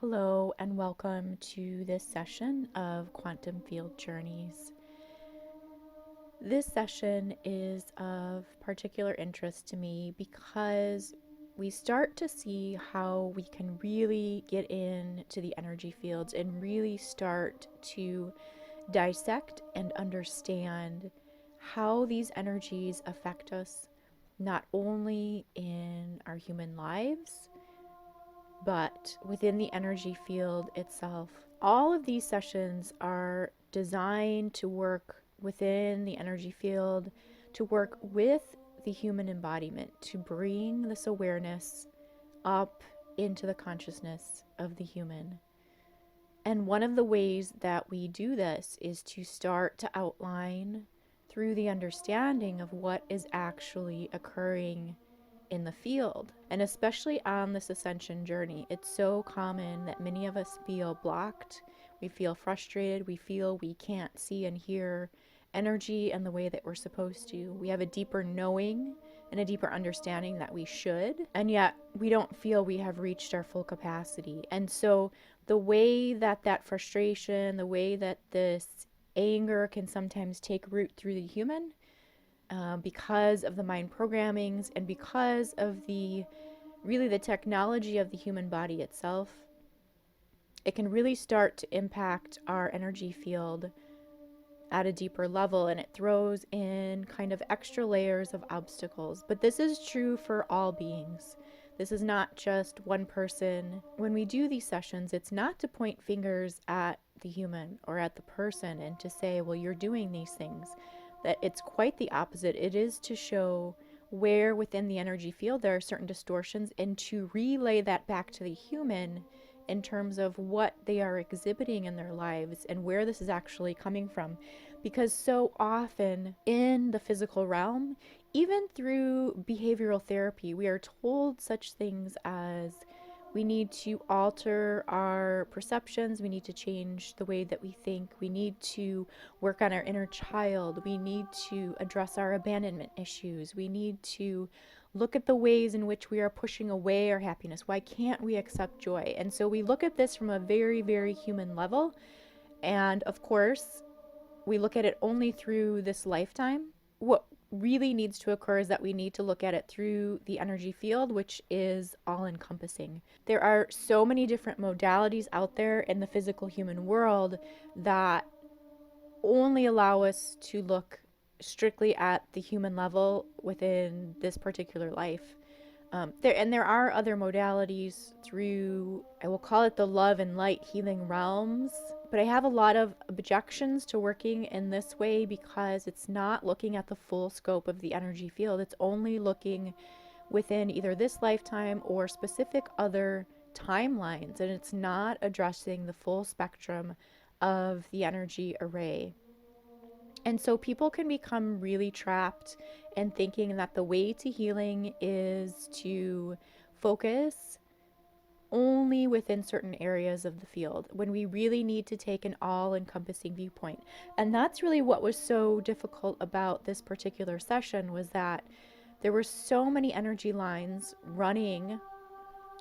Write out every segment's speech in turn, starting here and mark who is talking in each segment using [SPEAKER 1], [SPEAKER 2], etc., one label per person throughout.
[SPEAKER 1] Hello, and welcome to this session of Quantum Field Journeys. This session is of particular interest to me because we start to see how we can really get into the energy fields and really start to dissect and understand how these energies affect us, not only in our human lives but within the energy field itself. All of these sessions are designed to work within the energy field, to work with the human embodiment, to bring this awareness up into the consciousness of the human. And one of the ways that we do this is to start to outline through the understanding of what is actually occurring in the field. And especially on this ascension journey, it's so common that many of us feel blocked, we feel frustrated, we feel we can't see and hear energy in the way that we're supposed to. We have a deeper knowing and a deeper understanding that we should, and yet we don't feel we have reached our full capacity. And so the way that that frustration, the way that this anger can sometimes take root through the human, because of the mind programmings and because of the technology of the human body itself, it can really start to impact our energy field at a deeper level, and it throws in kind of extra layers of obstacles. But this is true for all beings. This is not just one person. When we do these sessions, it's not to point fingers at the human or at the person and to say, well, you're doing these things. That it's quite the opposite. It is to show where within the energy field there are certain distortions and to relay that back to the human in terms of what they are exhibiting in their lives and where this is actually coming from. Because so often in the physical realm, even through behavioral therapy, we are told such things as we need to alter our perceptions. We need to change the way that we think. We need to work on our inner child. We need to address our abandonment issues. We need to look at the ways in which we are pushing away our happiness. Why can't we accept joy? And so we look at this from a very, very human level. And of course, we look at it only through this lifetime. What really needs to occur is that we need to look at it through the energy field, which is all encompassing. There are so many different modalities out there in the physical human world that only allow us to look strictly at the human level within this particular life. There are other modalities through, I will call it the love and light healing realms, but I have a lot of objections to working in this way because it's not looking at the full scope of the energy field. It's only looking within either this lifetime or specific other timelines, and it's not addressing the full spectrum of the energy array. And so people can become really trapped in thinking that the way to healing is to focus only within certain areas of the field, when we really need to take an all-encompassing viewpoint. And that's really what was so difficult about this particular session, was that there were so many energy lines running,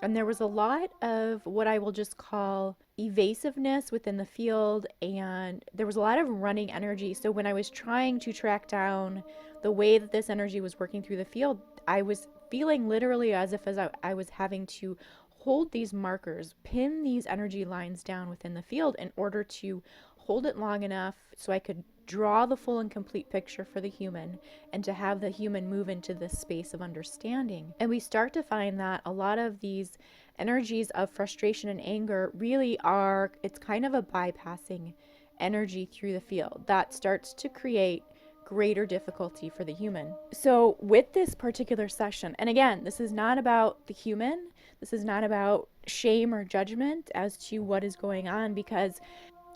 [SPEAKER 1] and there was a lot of what I will just call evasiveness within the field, and there was a lot of running energy. So when I was trying to track down the way that this energy was working through the field, I was feeling literally as if I was having to hold these markers, pin these energy lines down within the field in order to hold it long enough so I could draw the full and complete picture for the human and to have the human move into this space of understanding. And we start to find that a lot of these energies of frustration and anger really are, it's kind of a bypassing energy through the field that starts to create greater difficulty for the human. So with this particular session, and again, this is not about the human, this is not about shame or judgment as to what is going on, because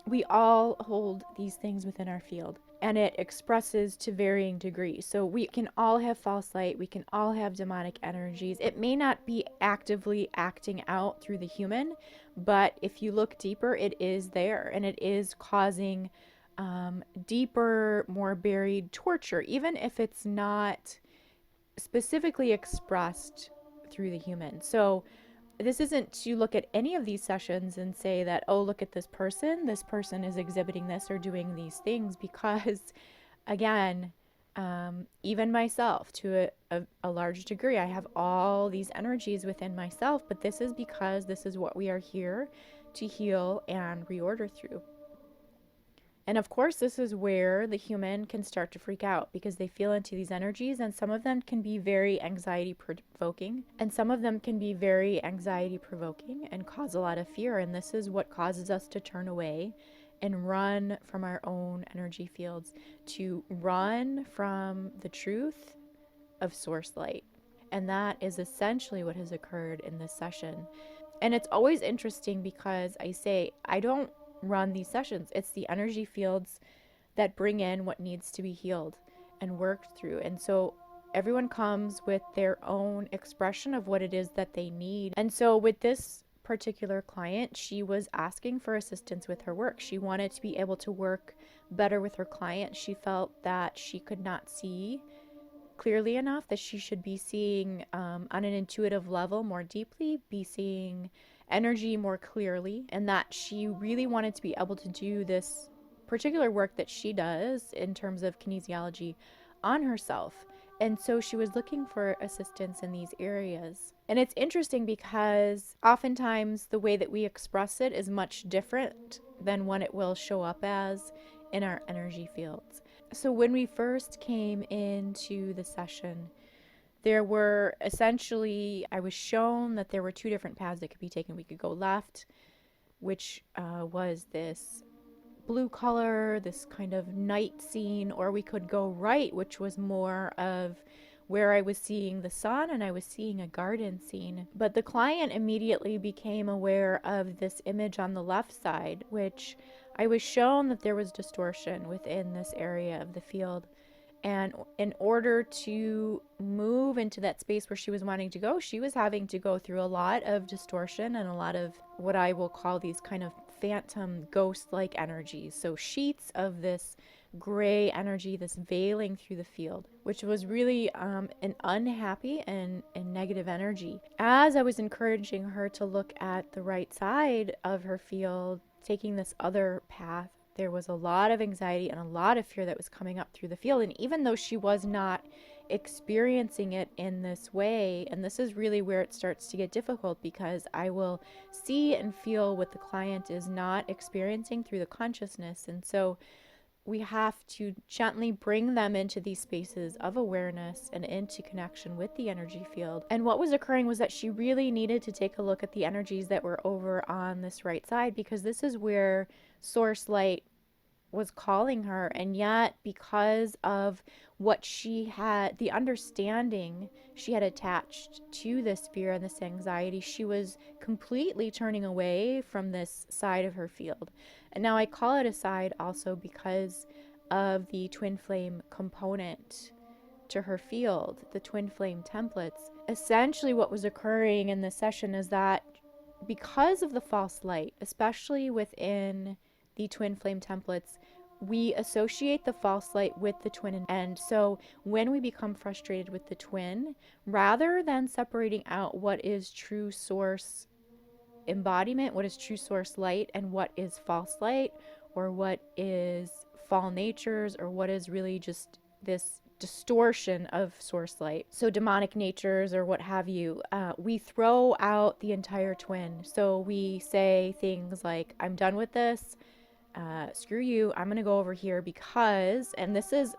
[SPEAKER 1] we all hold these things within our field and it expresses to varying degrees. So we can all have false light, we can all have demonic energies. It may not be actively acting out through the human, but if you look deeper, it is there and it is causing deeper, more buried torture, even if it's not specifically expressed through the human. So this isn't to look at any of these sessions and say that, oh, look at this person is exhibiting this or doing these things, because again, even myself, to a large degree, I have all these energies within myself, but this is because this is what we are here to heal and reorder through. And of course, this is where the human can start to freak out because they feel into these energies, and some of them can be very anxiety provoking, and some of them can be very anxiety provoking and cause a lot of fear. And this is what causes us to turn away and run from our own energy fields, to run from the truth of source light. And that is essentially what has occurred in this session. And it's always interesting because I don't run these sessions. It's the energy fields that bring in what needs to be healed and worked through. And so everyone comes with their own expression of what it is that they need. And so with this particular client, she was asking for assistance with her work. She wanted to be able to work better with her client. She felt that she could not see clearly enough, that she should be seeing on an intuitive level more deeply, be seeing energy more clearly, and that she really wanted to be able to do this particular work that she does in terms of kinesiology on herself. And so she was looking for assistance in these areas. And it's interesting because oftentimes the way that we express it is much different than what it will show up as in our energy fields. So when we first came into the session, there were essentially, I was shown that there were two different paths that could be taken. We could go left, which was this blue color, this kind of night scene, or we could go right, which was more of where I was seeing the sun and I was seeing a garden scene. But the client immediately became aware of this image on the left side, which I was shown that there was distortion within this area of the field. And in order to move into that space where she was wanting to go, she was having to go through a lot of distortion and a lot of what I will call these kind of phantom ghost-like energies. So sheets of this gray energy, this veiling through the field, which was really an unhappy and negative energy. As I was encouraging her to look at the right side of her field, taking this other path, there was a lot of anxiety and a lot of fear that was coming up through the field. And even though she was not experiencing it in this way, and this is really where it starts to get difficult, because I will see and feel what the client is not experiencing through the consciousness. And so we have to gently bring them into these spaces of awareness and into connection with the energy field. And what was occurring was that she really needed to take a look at the energies that were over on this right side, because this is where source light was calling her. And yet, because of what she had, the understanding she had attached to this fear and this anxiety, she was completely turning away from this side of her field. And now I call it a side also because of the twin flame component to her field, the twin flame templates. Essentially, what was occurring in this session is that because of the false light, especially within the twin flame templates, we associate the false light with the twin. And so when we become frustrated with the twin, rather than separating out what is true source embodiment, what is true source light, and what is false light, or what is fall natures, or what is really just this distortion of source light, so demonic natures or what have you, we throw out the entire twin. So we say things like, I'm done with this, screw you, I'm gonna go over here because, and this is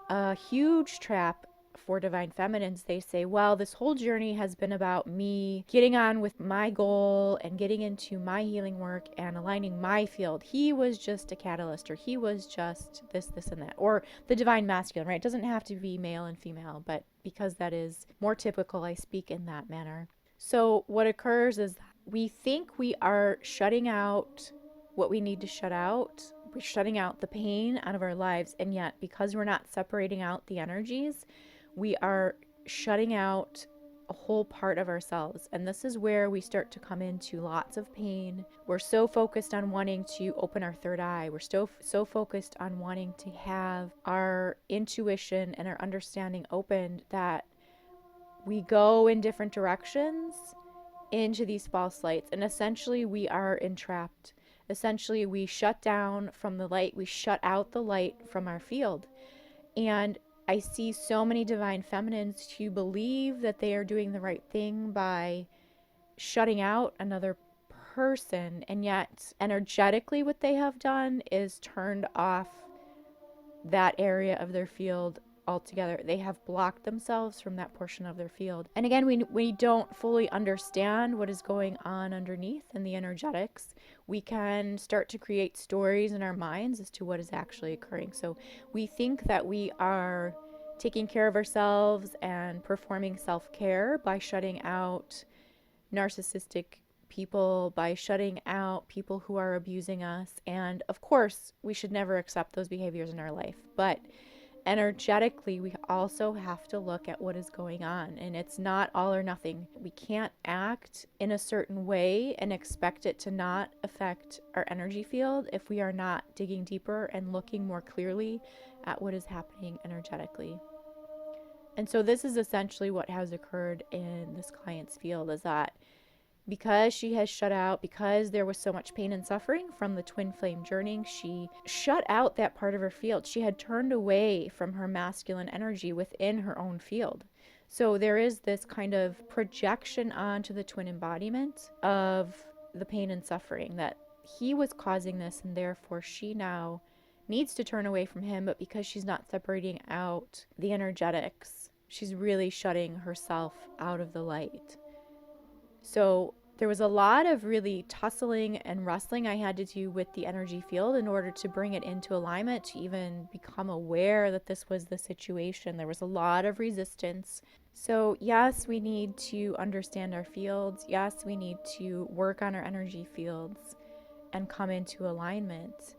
[SPEAKER 1] a huge trap for divine feminines. They say, well, this whole journey has been about me getting on with my goal and getting into my healing work and aligning my field. He was just a catalyst, or he was just this, and that. Or the divine masculine, right? It doesn't have to be male and female, but because that is more typical, I speak in that manner. So what occurs is that we think we are shutting out what we need to shut out. We're shutting out the pain out of our lives, and yet because we're not separating out the energies, we are shutting out a whole part of ourselves. And this is where we start to come into lots of pain. We're so focused on wanting to open our third eye. We're so focused on wanting to have our intuition and our understanding opened that we go in different directions into these false lights. And essentially, we are entrapped. Essentially, we shut down from the light, we shut out the light from our field. And I see so many divine feminines who believe that they are doing the right thing by shutting out another person, and yet energetically, what they have done is turned off that area of their field altogether. They have blocked themselves from that portion of their field. And again, we don't fully understand what is going on underneath in the energetics. We can start to create stories in our minds as to what is actually occurring. So we think that we are taking care of ourselves and performing self-care by shutting out narcissistic people, by shutting out people who are abusing us. And of course, we should never accept those behaviors in our life. But energetically, we also have to look at what is going on. And it's not all or nothing. We can't act in a certain way and expect it to not affect our energy field if we are not digging deeper and looking more clearly at what is happening energetically. And so this is essentially what has occurred in this client's field, is that because she has shut out, because there was so much pain and suffering from the twin flame journeying, she shut out that part of her field. She had turned away from her masculine energy within her own field. So there is this kind of projection onto the twin embodiment of the pain and suffering, that he was causing this, and therefore she now needs to turn away from him. But because she's not separating out the energetics, she's really shutting herself out of the light. So there was a lot of really tussling and wrestling I had to do with the energy field in order to bring it into alignment, to even become aware that this was the situation. There was a lot of resistance. So yes, we need to understand our fields. Yes, we need to work on our energy fields and come into alignment.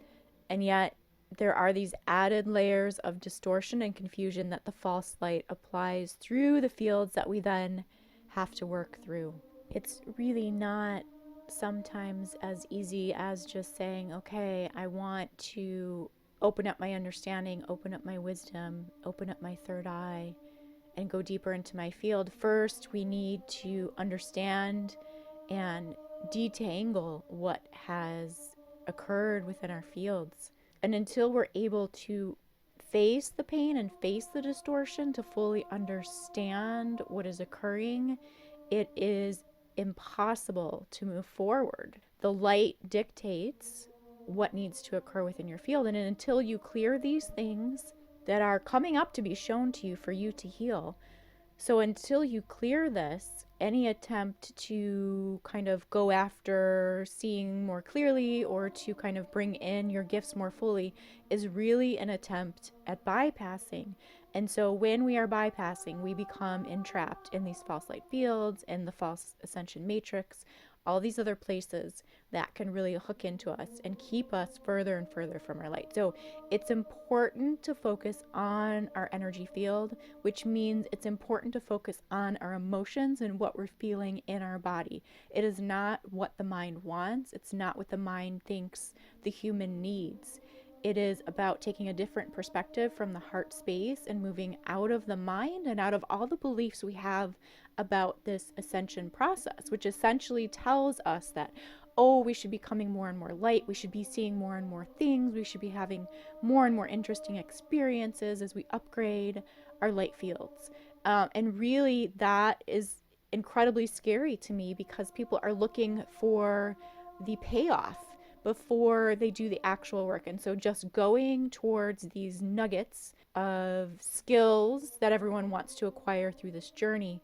[SPEAKER 1] And yet there are these added layers of distortion and confusion that the false light applies through the fields that we then have to work through. It's really not sometimes as easy as just saying, okay, I want to open up my understanding, open up my wisdom, open up my third eye, and go deeper into my field. First, we need to understand and detangle what has occurred within our fields. And until we're able to face the pain and face the distortion, to fully understand what is occurring, it is impossible to move forward. The light dictates what needs to occur within your field. And until you clear these things that are coming up to be shown to you for you to heal, so until you clear this, any attempt to kind of go after seeing more clearly or to kind of bring in your gifts more fully is really an attempt at bypassing. And so when we are bypassing, we become entrapped in these false light fields and the false ascension matrix, all these other places that can really hook into us and keep us further and further from our light. So it's important to focus on our energy field, which means it's important to focus on our emotions and what we're feeling in our body. It is not what the mind wants. It's not what the mind thinks the human needs. It is about taking a different perspective from the heart space and moving out of the mind and out of all the beliefs we have about this ascension process, which essentially tells us that, oh, we should be coming more and more light, we should be seeing more and more things, we should be having more and more interesting experiences as we upgrade our light fields. And really, that is incredibly scary to me, because people are looking for the payoff before they do the actual work. And so just going towards these nuggets of skills that everyone wants to acquire through this journey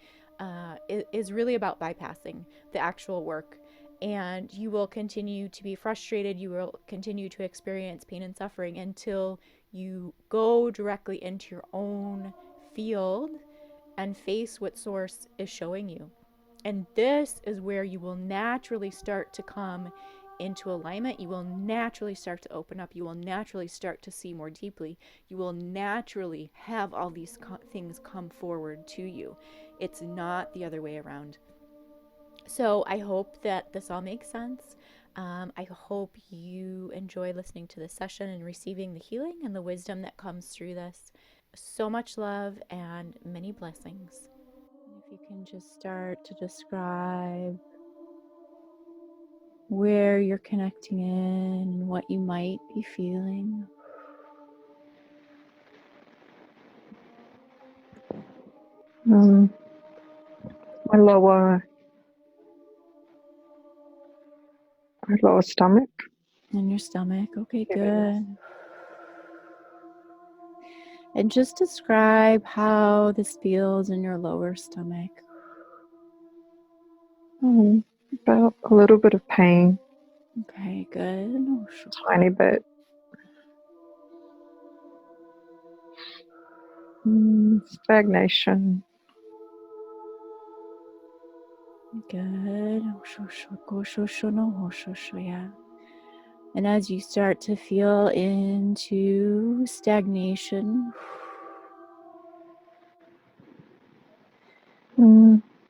[SPEAKER 1] is really about bypassing the actual work. And you will continue to be frustrated. You will continue to experience pain and suffering until you go directly into your own field and face what source is showing you. And this is where you will naturally start to come into alignment. You will naturally start to open up. You will naturally start to see more deeply. You will naturally have all these things come forward to you. It's not the other way around. So I hope that this all makes sense. I hope you enjoy listening to this session and receiving the healing and the wisdom that comes through this. So much love and many blessings. If you can just start to describe where you're connecting in and what you might be feeling.
[SPEAKER 2] My lower stomach.
[SPEAKER 1] In your stomach. Okay,
[SPEAKER 2] Yes.
[SPEAKER 1] good. And just describe how this feels in your lower stomach.
[SPEAKER 2] About a little bit of pain,
[SPEAKER 1] Okay, good.
[SPEAKER 2] tiny bit. Stagnation.
[SPEAKER 1] Good. And as you start to feel into stagnation,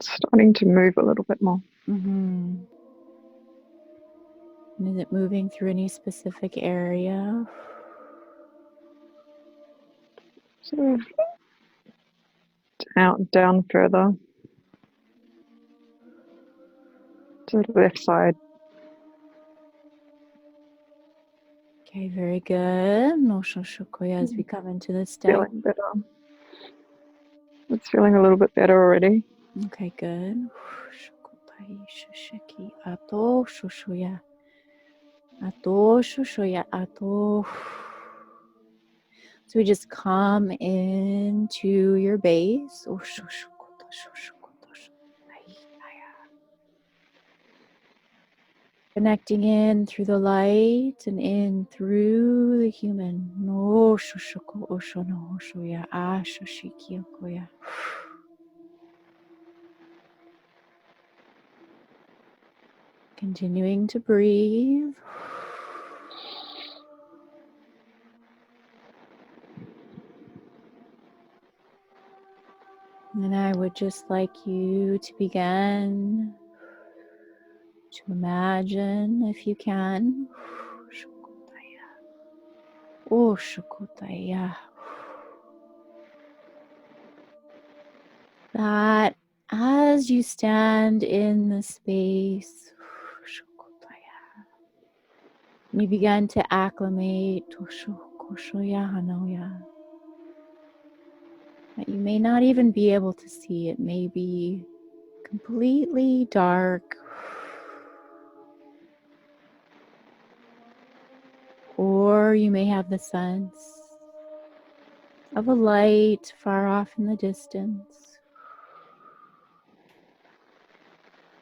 [SPEAKER 2] Starting to move a little bit more.
[SPEAKER 1] and is it moving through any specific area?
[SPEAKER 2] Sort of down further to the left side.
[SPEAKER 1] Okay, very good. As we come into the
[SPEAKER 2] Feeling better. It's feeling a little bit better already.
[SPEAKER 1] Okay, good. So we just come into your base. Connecting in through the light and in through the human. Continuing to breathe. And I would just like you to begin to imagine, if you can, that as you stand in the space, you begin to acclimate, that you may not even be able to see. It may be completely dark, or you may have the sense of a light far off in the distance,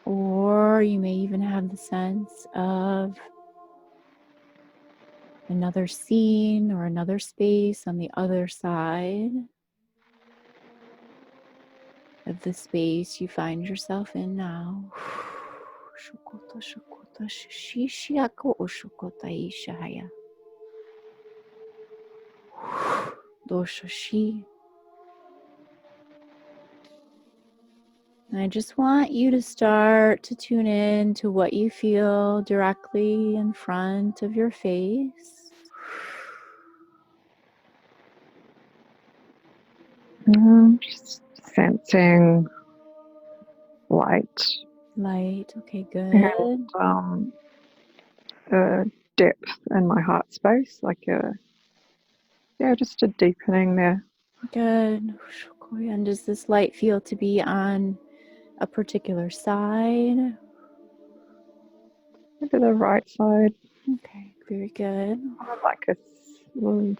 [SPEAKER 1] or you may even have the sense of another scene or another space on the other side of the space you find yourself in now. And I just want you to start to tune in to what you feel directly in front of your face.
[SPEAKER 2] Just sensing light.
[SPEAKER 1] Light, okay, good.
[SPEAKER 2] And depth in my heart space, like just a deepening there.
[SPEAKER 1] Good. And does this light feel to be on a particular side?
[SPEAKER 2] Maybe the right side.
[SPEAKER 1] Okay, very good.
[SPEAKER 2] Like a little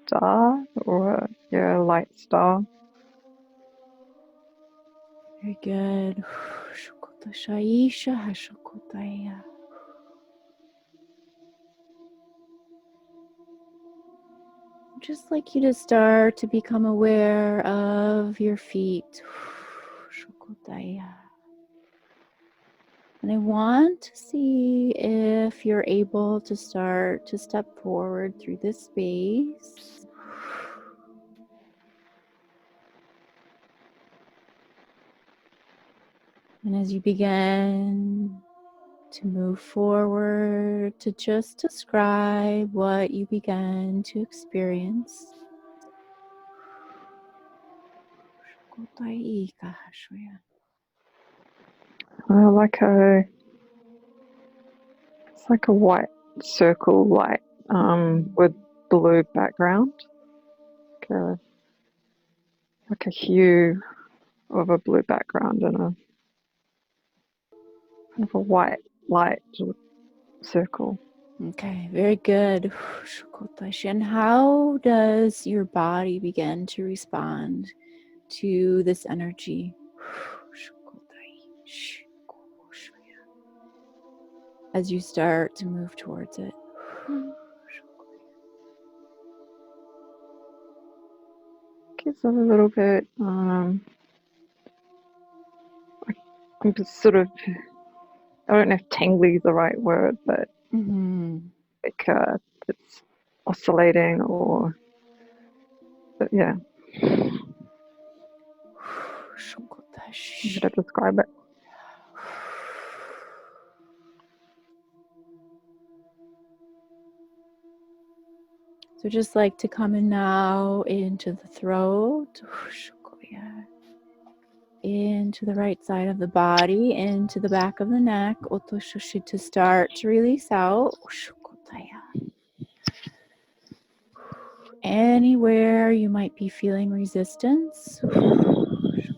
[SPEAKER 2] star or a light star.
[SPEAKER 1] Very good. Just like you to start to become aware of your feet. And I want to see if you're able to start to step forward through this space. And as you begin to move forward, to just describe what you began to experience.
[SPEAKER 2] Like It's like a white circle light with blue background, like a hue of a blue background and a kind of a white light circle.
[SPEAKER 1] Okay, very good. And how does your body begin to respond to this energy? As you start to move towards it.
[SPEAKER 2] It's a little bit, I'm just sort of, I don't know if tingly is the right word, but like it's oscillating or, but yeah. Should I describe it?
[SPEAKER 1] So just like to come in now into the throat, into the right side of the body, into the back of the neck, to start to release out. Anywhere you might be feeling resistance. Into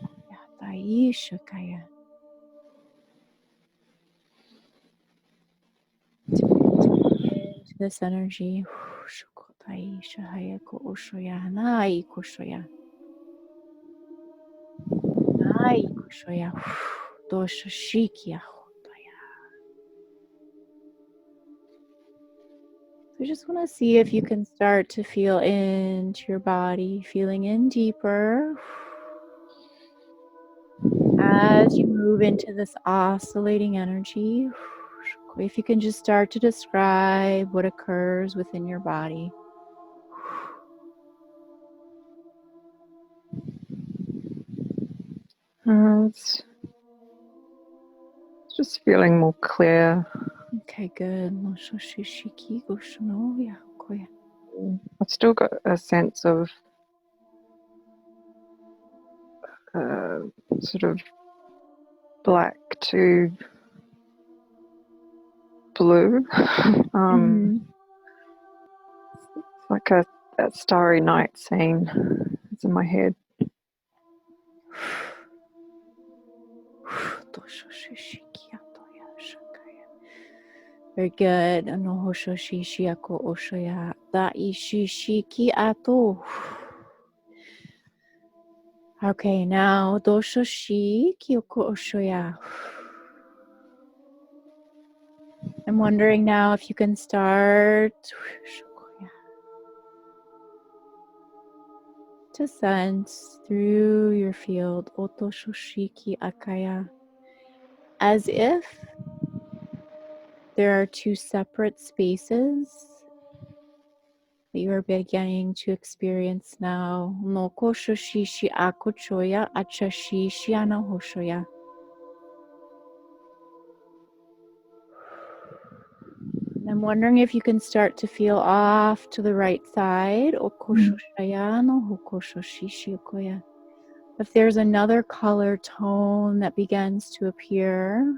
[SPEAKER 1] this energy. So just want to see if you can start to feel into your body, feeling in deeper as you move into this oscillating energy. If you can just start to describe what occurs within your body.
[SPEAKER 2] It's just feeling more clear.
[SPEAKER 1] Okay, good.
[SPEAKER 2] I've still got a sense of sort of black to blue. It's like that starry night scene. It's in my head.
[SPEAKER 1] Very good. Okay, now I'm wondering now if you can start to sense through your field as if there are two separate spaces that you are beginning to experience now. And I'm wondering if you can start to feel off to the right side. If there's another color tone that begins to appear,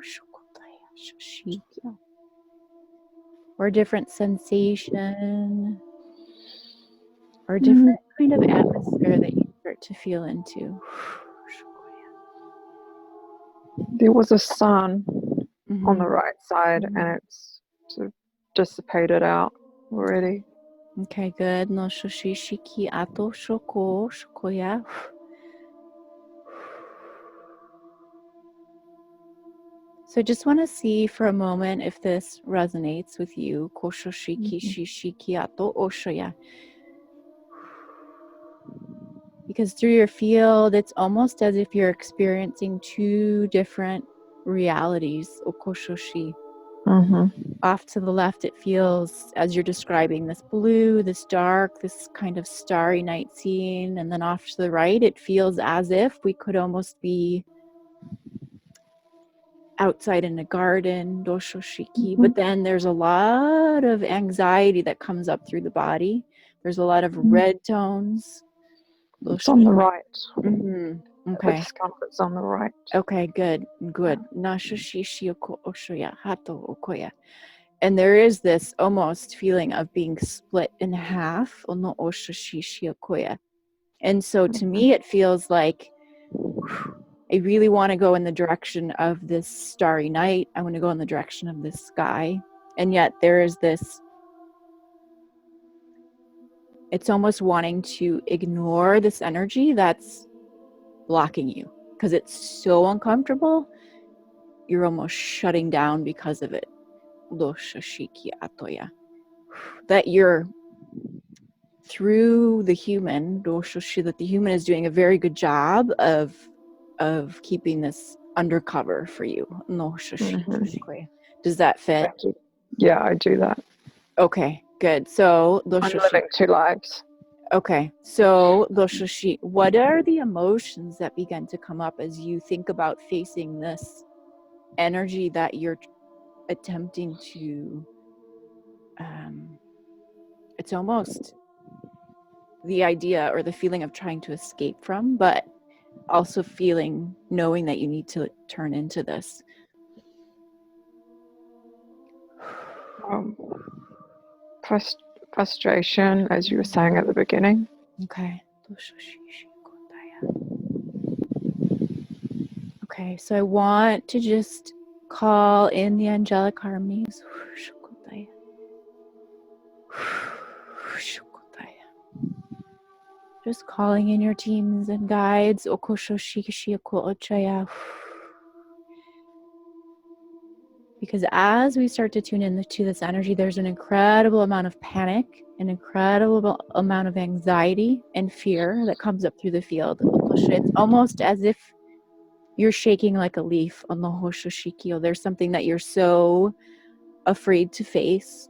[SPEAKER 1] or a different sensation, or a different kind of atmosphere that you start to feel into.
[SPEAKER 2] There was a sun on the right side and it's sort of dissipated out already.
[SPEAKER 1] Okay, good. No shoshishiki ato shoko shokoya. So I just want to see for a moment if this resonates with you. Koshoshiki shishiki ato oshoya. Because through your field, it's almost as if you're experiencing two different realities. Okoshoshi. Off to the left, it feels, as you're describing, this blue, this dark, this kind of starry night scene. And then off to the right, it feels as if we could almost be outside in a garden, doshoshiki. But then there's a lot of anxiety that comes up through the body. There's a lot of red tones.
[SPEAKER 2] It's on the right.
[SPEAKER 1] Okay.
[SPEAKER 2] The discomfort's on the right.
[SPEAKER 1] Okay, good. Nashoshishioko oshoya hato okoya. And there is this almost feeling of being split in half. And so to me, it feels like I really want to go in the direction of this starry night. I want to go in the direction of this sky. And yet there is this, it's almost wanting to ignore this energy that's blocking you because it's so uncomfortable. You're almost shutting down because of it. That you're through the human, that the human is doing a very good job of keeping this undercover for you. Does that fit?
[SPEAKER 2] Yeah, I do that.
[SPEAKER 1] Okay, good. So
[SPEAKER 2] I'm living two lives.
[SPEAKER 1] Okay, so what are the emotions that begin to come up as you think about facing this energy that you're attempting to it's almost the idea or the feeling of trying to escape from, but also knowing that you need to turn into this?
[SPEAKER 2] Frustration, as you were saying at the beginning.
[SPEAKER 1] Okay. Okay, so I want to just call in the angelic harmonies. Just calling in your teams and guides. Because as we start to tune into this energy, there's an incredible amount of panic, an incredible amount of anxiety and fear that comes up through the field. It's almost as if you're shaking like a leaf on the Hoshoshikyo. There's something that you're so afraid to face.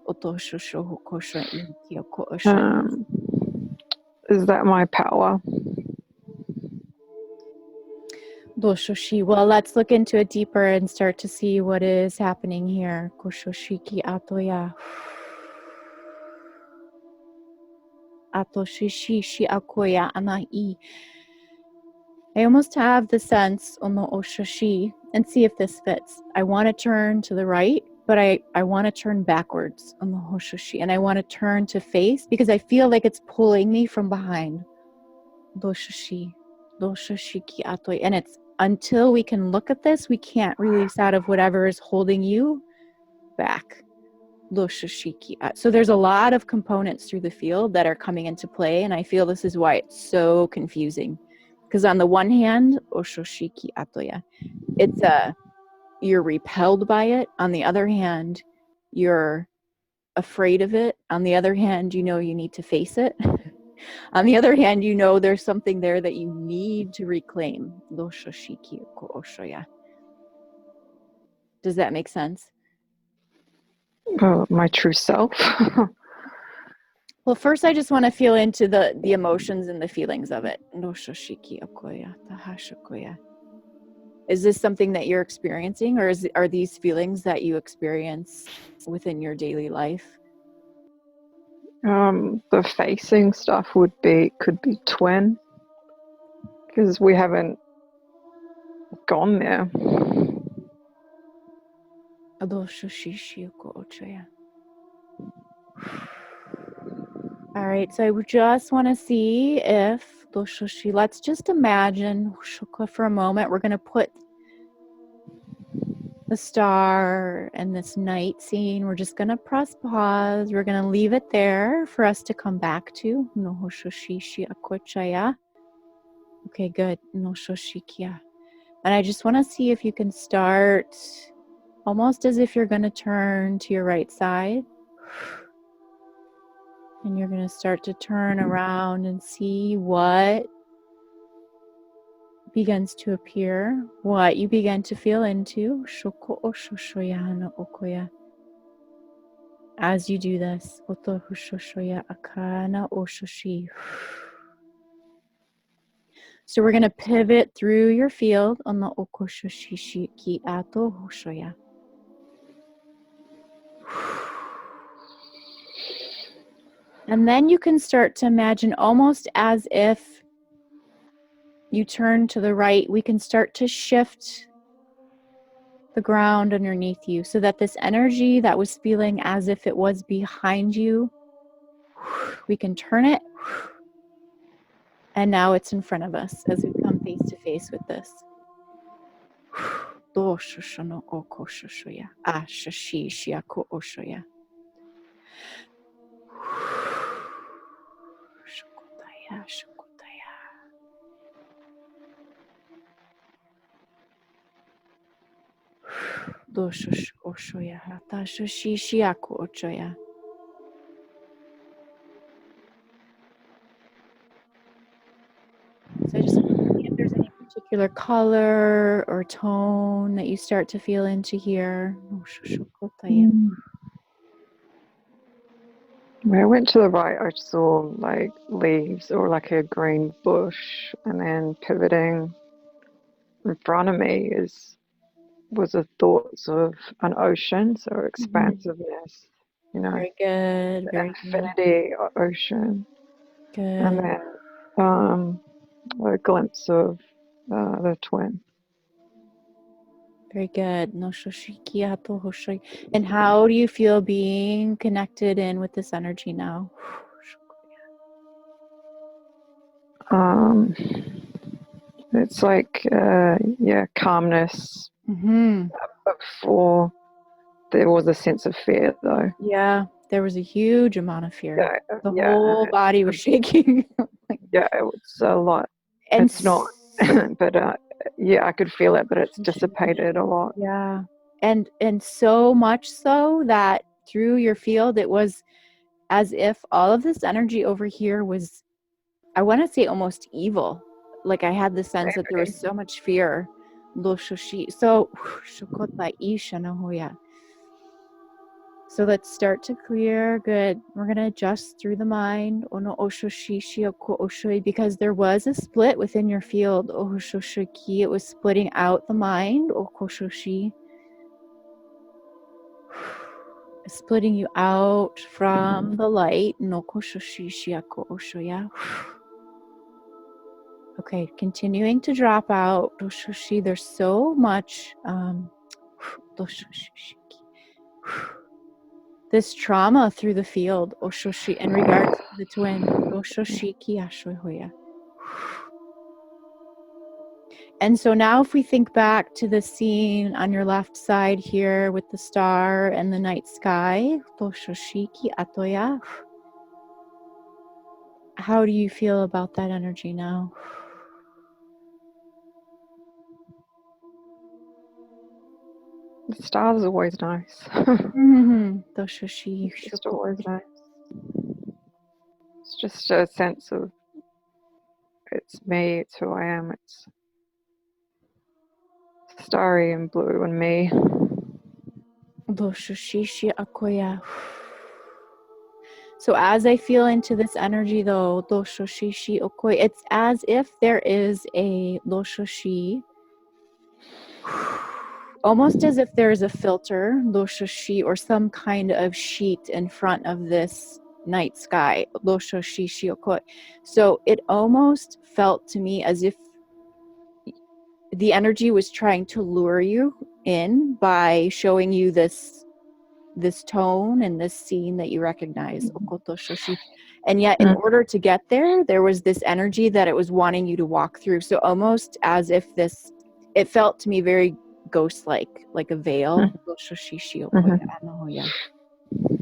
[SPEAKER 2] Is that my power?
[SPEAKER 1] Doshoshi. Well, let's look into it deeper and start to see what is happening here. Koshoshiki atoya. Atoshishi akoya anai. I almost have the sense on the oshoshi, and see if this fits. I want to turn to the right, but I want to turn backwards on the hoshoshi, and I want to turn to face because I feel like it's pulling me from behind. Doshoshi. Doshashiki atoi. And it's until we can look at this, we can't release out of whatever is holding you back. Doshashiki. So there's a lot of components through the field that are coming into play, and I feel this is why it's so confusing. Because on the one hand, oshoshiki atoya, it's you're repelled by it. On the other hand, you're afraid of it. On the other hand, you know you need to face it. On the other hand, you know there's something there that you need to reclaim. Does that make sense?
[SPEAKER 2] My true self.
[SPEAKER 1] Well, first I just want to feel into the emotions and the feelings of it. Is this something that you're experiencing, or are these feelings that you experience within your daily life?
[SPEAKER 2] The facing stuff could be twin, because we haven't gone there. All
[SPEAKER 1] right, so I just want to see if let's just imagine for a moment. We're going to put the star and this night scene. We're just going to press pause. We're going to leave it there for us to come back to. Okay, good. And I just want to see if you can start almost as if you're going to turn to your right side. And you're going to start to turn around and see what begins to appear, what you begin to feel into. As you do this, so we're going to pivot through your field on the okoshoshiki ato hoshoya. And then you can start to imagine almost as if you turn to the right, we can start to shift the ground underneath you, so that this energy that was feeling as if it was behind you, we can turn it, and now it's in front of us as we come face to face with this. So I just want to see if there's any particular color or tone that you start to feel into here.
[SPEAKER 2] When I went to the right, I saw like leaves or like a green bush, and then pivoting in front of me was the thoughts of an ocean, so expansiveness, you know,
[SPEAKER 1] Very good.
[SPEAKER 2] the
[SPEAKER 1] Very good.
[SPEAKER 2] infinity ocean, and
[SPEAKER 1] Good.
[SPEAKER 2] then a glimpse of the twin.
[SPEAKER 1] Very good. And how do you feel being connected in with this energy now?
[SPEAKER 2] It's like calmness. Before there was a sense of fear, though.
[SPEAKER 1] Yeah, there was a huge amount of fear.
[SPEAKER 2] Yeah,
[SPEAKER 1] The
[SPEAKER 2] yeah,
[SPEAKER 1] whole body was shaking.
[SPEAKER 2] yeah. It was a lot.
[SPEAKER 1] And
[SPEAKER 2] It's not, but yeah, I could feel it, but it's dissipated a lot.
[SPEAKER 1] yeah. And so much so that through your field, it was as if all of this energy over here was, I want to say, almost evil. Like I had the sense that there was so much fear. So let's start to clear. Good. We're going to adjust through the mind. Because there was a split within your field. It was splitting out the mind. Splitting you out from the light. Okay, continuing to drop out. There's so much this trauma through the field in regards to the twin. And so now if we think back to the scene on your left side here with the star and the night sky, how do you feel about that energy now?
[SPEAKER 2] The stars are always nice. Just always nice. It's just a sense of it's me, it's who I am, it's starry and blue and me.
[SPEAKER 1] So as I feel into this energy though, it's as if there is a almost as if there is a filter, or some kind of sheet in front of this night sky. So it almost felt to me as if the energy was trying to lure you in by showing you this tone and this scene that you recognize. And yet in order to get there was this energy that it was wanting you to walk through. So almost as if it felt to me very ghost-like, like a veil.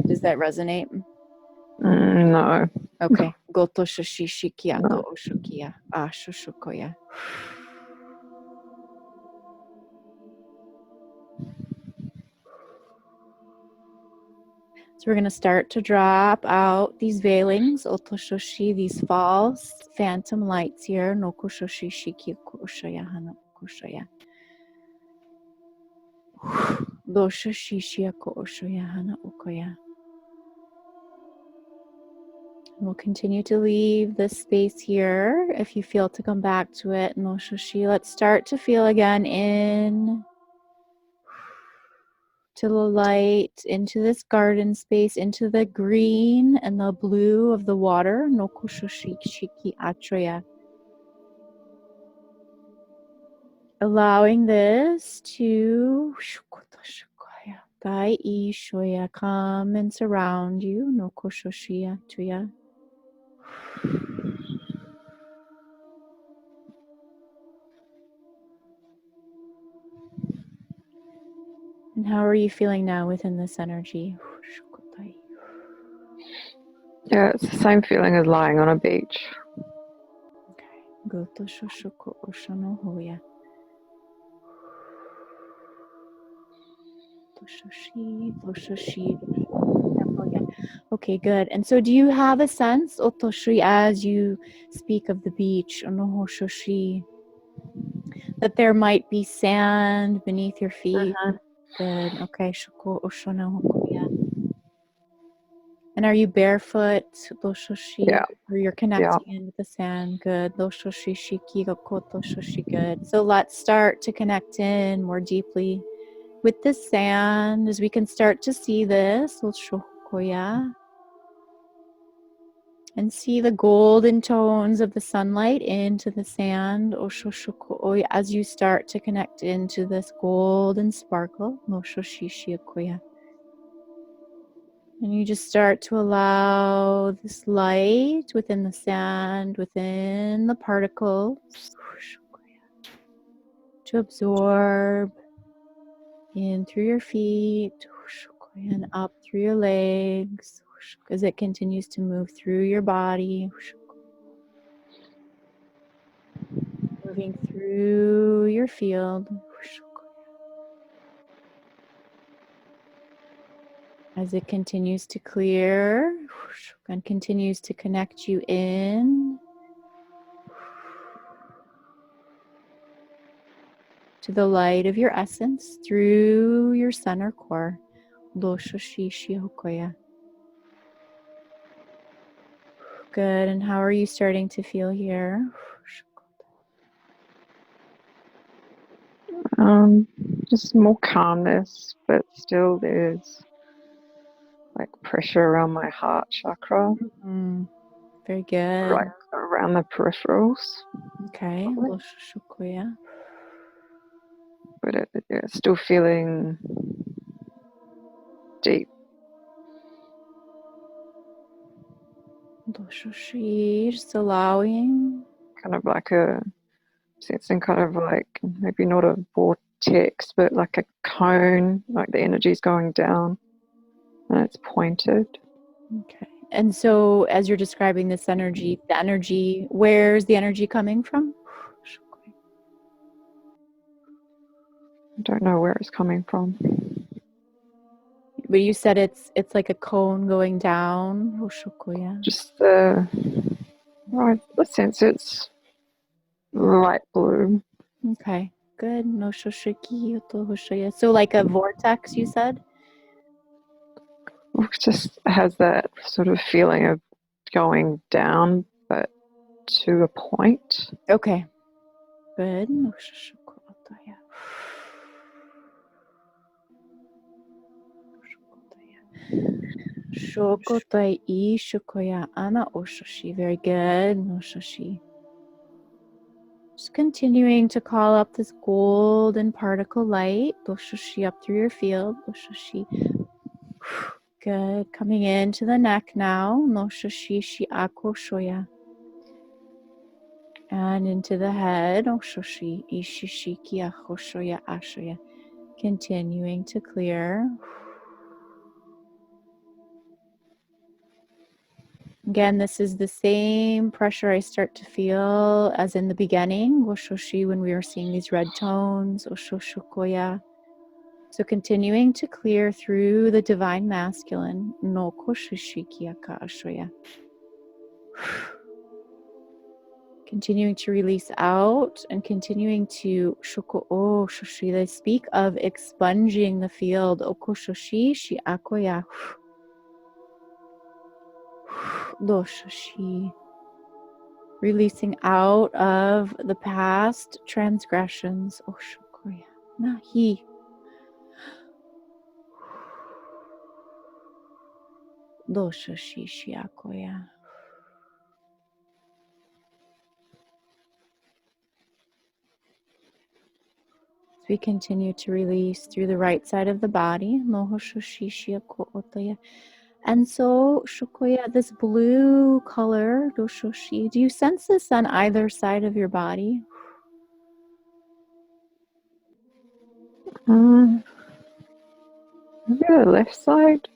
[SPEAKER 1] Does that resonate?
[SPEAKER 2] No.
[SPEAKER 1] Okay. No. So we're going to start to drop out these veilings, these false phantom lights here. We'll continue to leave this space here if you feel to come back to it. Let's start to feel again in to the light, into this garden space, into the green and the blue of the water. allowing this to come and surround you. No koshoshia tuya. And how are you feeling now within this energy?
[SPEAKER 2] Yeah, it's the same feeling as lying on a beach.
[SPEAKER 1] Okay. Goto shoshoko oshano hoya. Toshoshi, toshoshi. Okay, good. And so do you have a sense, Otoshi, as you speak of the beach, Onohoshoshi, that there might be sand beneath your feet? Good. Okay. Shoko Oshona Hokoya. And are you barefoot, Doshoshi?
[SPEAKER 2] Yeah,
[SPEAKER 1] Or you're
[SPEAKER 2] yeah.
[SPEAKER 1] connecting in with the sand? Good. Doshoshi Shiki Gokoto Shoshi. Good. So let's start to connect in more deeply with the sand as we can start to see this. Oshokoya. And see the golden tones of the sunlight into the sand Oshoshoko as you start to connect into this golden sparkle. Moshoshishiakoya. And you just start to allow this light within the sand, within the particles, to absorb in through your feet and up through your legs as it continues to move through your body, moving through your field. As it continues to clear and continues to connect you in to the light of your essence through your center core. Good. And how are you starting to feel here?
[SPEAKER 2] Just more calmness, but still there's like pressure around my heart chakra,
[SPEAKER 1] Mm, very good.
[SPEAKER 2] right around the peripherals.
[SPEAKER 1] Okay.
[SPEAKER 2] But it's still feeling deep.
[SPEAKER 1] Just allowing.
[SPEAKER 2] Kind of like sensing kind of like maybe not a vortex, but like a cone, like the energy's going down and it's pointed.
[SPEAKER 1] Okay. And so as you're describing this energy, the energy, where's the energy coming from?
[SPEAKER 2] I don't know where it's coming from.
[SPEAKER 1] But you said it's like a cone going down.
[SPEAKER 2] Just the sense it's light blue.
[SPEAKER 1] Okay. Good. So like a vortex, you said?
[SPEAKER 2] It just has that sort of feeling of going down, but to a point.
[SPEAKER 1] Okay. Good. Shokotai I Shukoya Ana Oshoshi. Very good. Noshoshi. Just continuing to call up this golden particle light. Doshoshi up through your field. Doshoshi. Good. Coming into the neck now. Noshoshi Shiako Shoya. And into the head. Oshoshi Ishishiki Ahoshoya Ashoya. Continuing to clear. Again, this is the same pressure I start to feel as in the beginning, Oshoshi, when we were seeing these red tones, Oshoshokoya. So continuing to clear through the divine masculine, no Koshishikiaka Ashoya. Continuing to release out and continuing to Shoko O Shoshi. They speak of expunging the field, Okoshoshi Shiakoya. Doshoshi. Releasing out of the past transgressions. Oshokoya. Nahi. Doshoshi Shiakoya. we continue to release through the right side of the body. And so, Shukoya, this blue color, doshoshi, do you sense this on either side of your body?
[SPEAKER 2] Maybe the left side.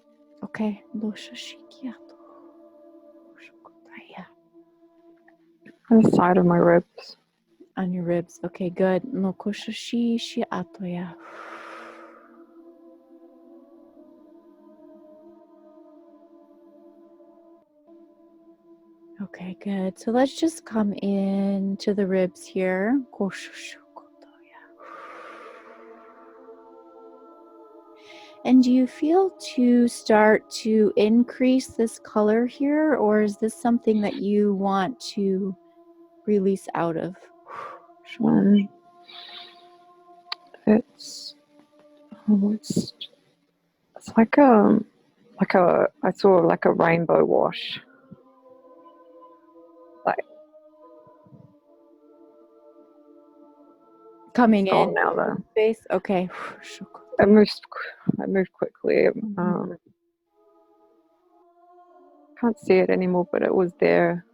[SPEAKER 1] Okay.
[SPEAKER 2] On the side of my ribs.
[SPEAKER 1] On your ribs. Okay, good. Okay, good. So let's just come in to the ribs here. And do you feel to start to increase this color here, or is this something that you want to release out of?
[SPEAKER 2] It's like I saw like a rainbow wash. Like
[SPEAKER 1] Coming
[SPEAKER 2] it's gone
[SPEAKER 1] in
[SPEAKER 2] now though.
[SPEAKER 1] space. Okay.
[SPEAKER 2] I moved quickly. Can't see it anymore, but it was there.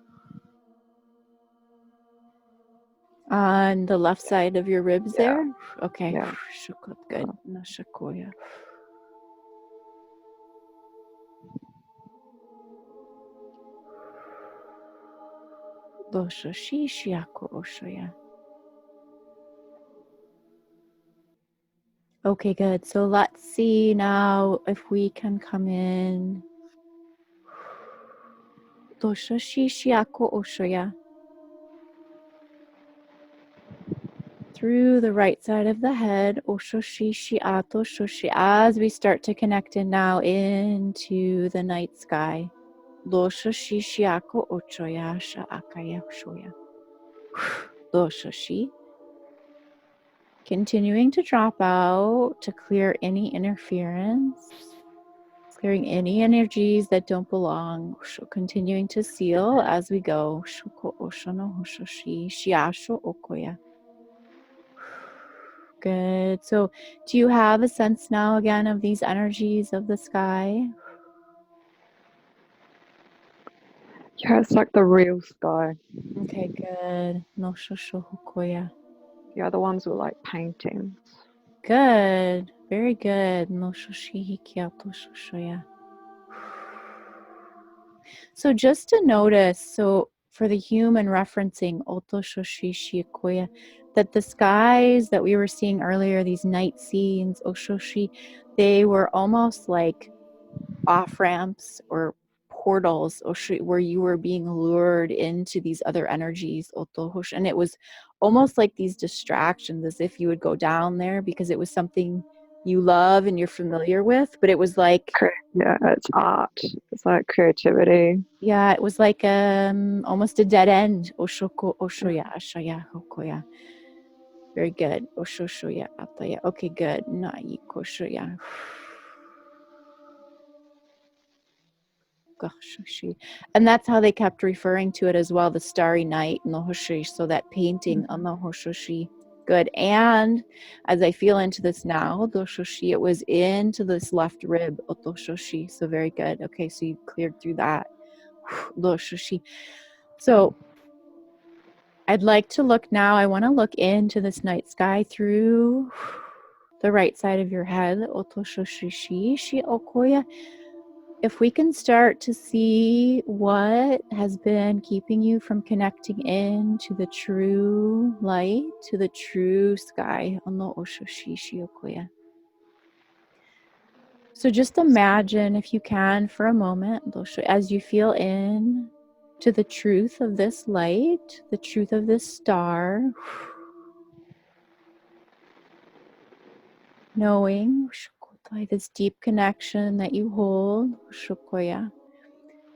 [SPEAKER 1] On the left side of your ribs there? Okay.
[SPEAKER 2] Yeah.
[SPEAKER 1] Good. Nashakoya. Doshoshi shiako oshoya. Okay, good. So let's see now if we can come in. Doshoshi shiako oshoya. Through the right side of the head, oshoshi shiato shoshi, as we start to connect in now into the night sky. Doshoshi shiako ochoya shaakaya shoya. Doshoshi. Continuing to drop out to clear any interference, clearing any energies that don't belong. Continuing to seal as we go. Shuko oshono hoshoshi shiasho okoya. Good. So do you have a sense now again of these energies of the sky?
[SPEAKER 2] Yeah, it's like the real sky.
[SPEAKER 1] Okay, good. No shosho hokoya.
[SPEAKER 2] The other ones were like paintings.
[SPEAKER 1] Good. Very good. No shoshi hikiato shoshoya. So just to notice, so for the human referencing, oto shoshi shikoya, that the skies that we were seeing earlier, these night scenes, oshoshi, they were almost like off ramps or portals, where you were being lured into these other energies, otohosh, and it was almost like these distractions, as if you would go down there because it was something you love and you're familiar with, but it was like,
[SPEAKER 2] yeah, it's art. It's like creativity.
[SPEAKER 1] yeah, it was like almost a dead end. Oshoko oshoya ashaya hokoya. Very good. Oshoshoya ataya. Okay, good. Nai koshoya. And that's how they kept referring to it as well, the starry night and the hoshish. So that painting on the hoshoshi. Good. And as I feel into this now, doshoshi, it was into this left rib, otoshoshi. So very good. Okay, so you cleared through that. Doshoshi. So I'd like to look now, I want to look into this night sky through the right side of your head. Otoshoshi shi okoya. If we can start to see what has been keeping you from connecting in to the true light, to the true sky. So just imagine, if you can, for a moment, as you feel in to the truth of this light, the truth of this star, knowing this deep connection that you hold.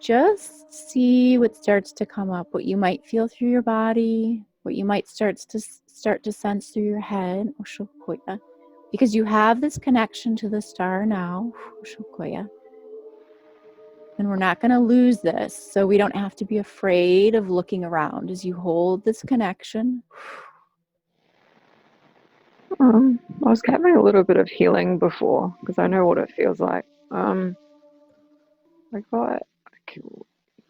[SPEAKER 1] Just see what starts to come up, what you might feel through your body, what you might start to sense through your head, because you have this connection to the star now, and we're not going to lose this, so we don't have to be afraid of looking around as you hold this connection.
[SPEAKER 2] I was having a little bit of healing before because I know what it feels like. I got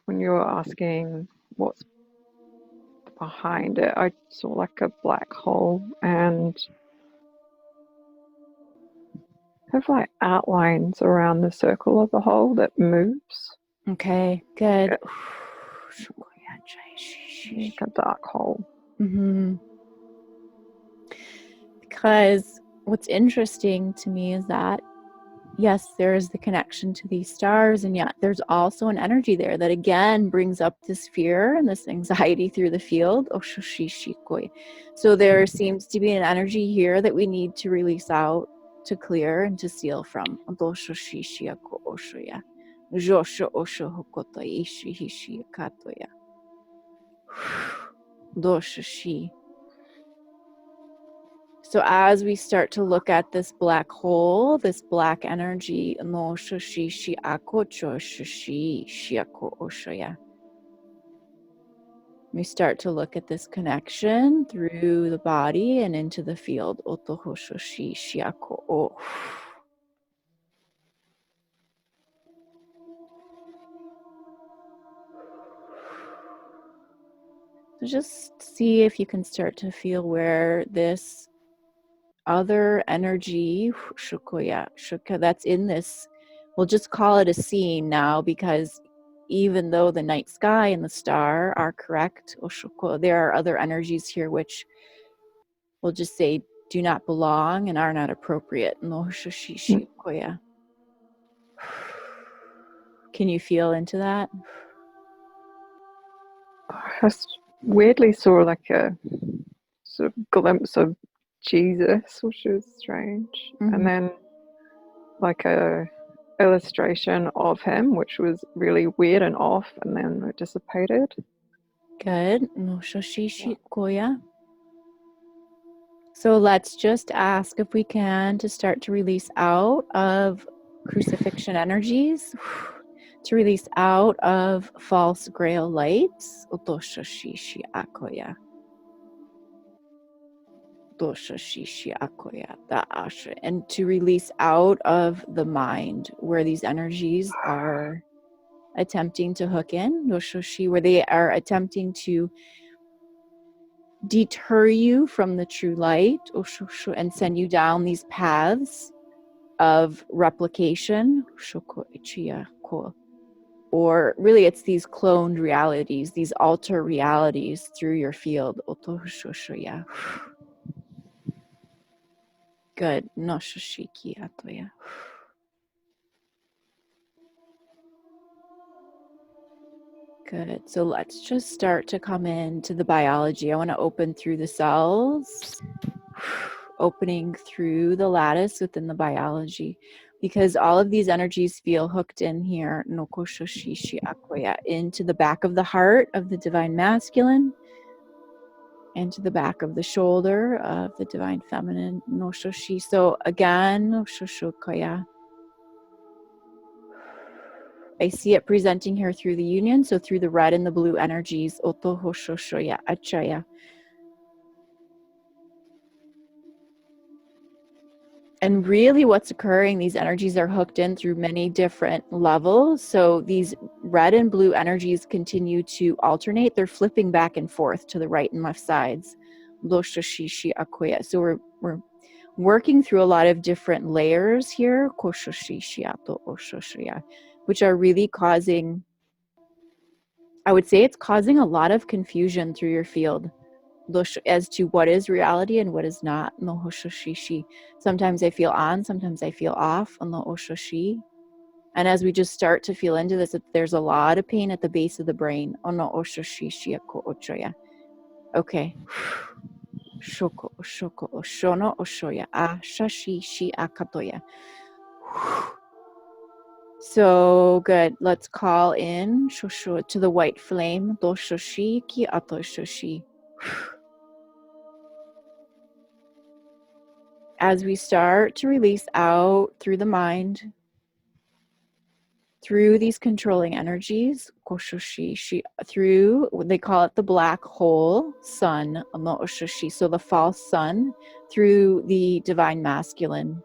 [SPEAKER 2] when you were asking what's behind it, I saw like a black hole and have like outlines around the circle of the hole that moves.
[SPEAKER 1] Okay, good.
[SPEAKER 2] Like a dark hole.
[SPEAKER 1] Mm-hmm. Because what's interesting to me is that, yes, there is the connection to these stars, and yet there's also an energy there that again brings up this fear and this anxiety through the field. So there seems to be an energy here that we need to release out, to clear, and to seal from. So as we start to look at this black hole, this black energy, we start to look at this connection through the body and into the field. So just see if you can start to feel where this other energy that's in this, we'll just call it a scene now, because even though the night sky and the star are correct, there are other energies here which we'll just say do not belong and are not appropriate. Can you feel into that?
[SPEAKER 2] I weirdly saw like a sort of glimpse of Jesus, which was strange, and
[SPEAKER 1] Mm-hmm.
[SPEAKER 2] then like a illustration of him, which was really weird and off, and then it dissipated.
[SPEAKER 1] Good. So let's just ask if we can to start to release out of crucifixion energies, to release out of false grail lights, and to release out of the mind where these energies are attempting to hook in, where they are attempting to deter you from the true light, and send you down these paths of replication, or really it's these cloned realities, these alter realities through your field. Good. Good. So let's just start to come into the biology. I want to open through the cells, opening through the lattice within the biology, because all of these energies feel hooked in here, into the back of the heart of the divine masculine, into the back of the shoulder of the divine feminine. So again, I see it presenting here through the union, so through the red and the blue energies. And really what's occurring, these energies are hooked in through many different levels. So these red and blue energies continue to alternate. They're flipping back and forth to the right and left sides. So we're working through a lot of different layers here, which are really causing, I would say it's causing a lot of confusion through your field as to what is reality and what is not. Sometimes I feel on, sometimes I feel off. And as we just start to feel into this, there's a lot of pain at the base of the brain. Okay. Shoko, shoko, oshono, oshoya, ashashi, shi, akatoya. So good. Let's call in shosho to the white flame. Doshoshi ki atoshoshi. As we start to release out through the mind, through these controlling energies, through, they call it the black hole sun, so the false sun, through the divine masculine,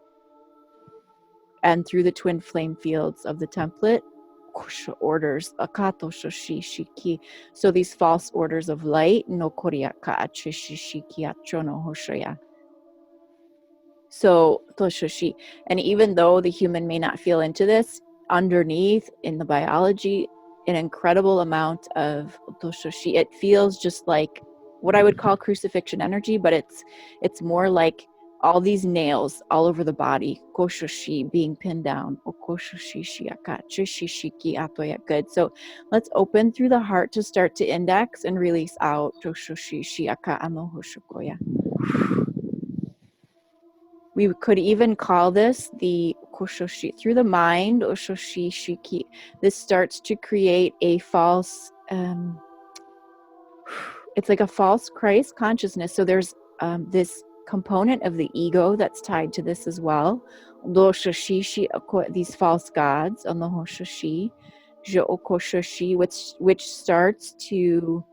[SPEAKER 1] and through the twin flame fields of the template, orders, so these false orders of light, so toshoshi, and even though the human may not feel into this, underneath in the biology, an incredible amount of toshoshi, it feels just like what I would call crucifixion energy, but it's more like all these nails all over the body, koshoshi, being pinned down. Good. So let's open through the heart to start to index and release out. We could even call this the koshoshi. Through the mind, oshoshi shiki, this starts to create a false, it's like a false Christ consciousness. So there's this component of the ego that's tied to this as well. These false gods on the hoshoshi, which starts to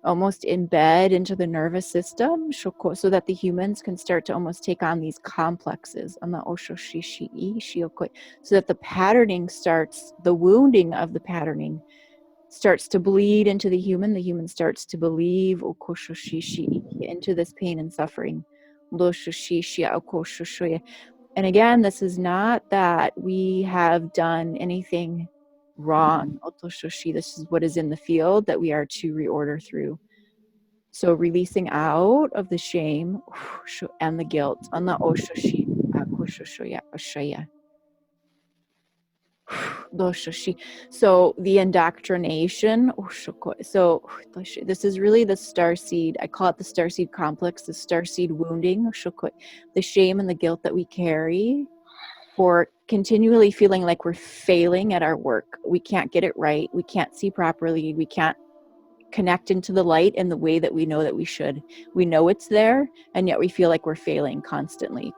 [SPEAKER 1] almost embed into the nervous system, so that the humans can start to almost take on these complexes on the so that the patterning starts, the wounding of the patterning starts to bleed into the human starts to believe into this pain and suffering. And again, this is not that we have done anything wrong. This is what is in the field that we are to reorder through. So releasing out of the shame and the guilt on the oshoshi. So the indoctrination. So this is really the starseed. I call it the starseed complex, the starseed wounding. The shame and the guilt that we carry for continually feeling like we're failing at our work. We can't get it right. We can't see properly. We can't connect into the light in the way that we know that we should. We know it's there, and yet we feel like we're failing constantly.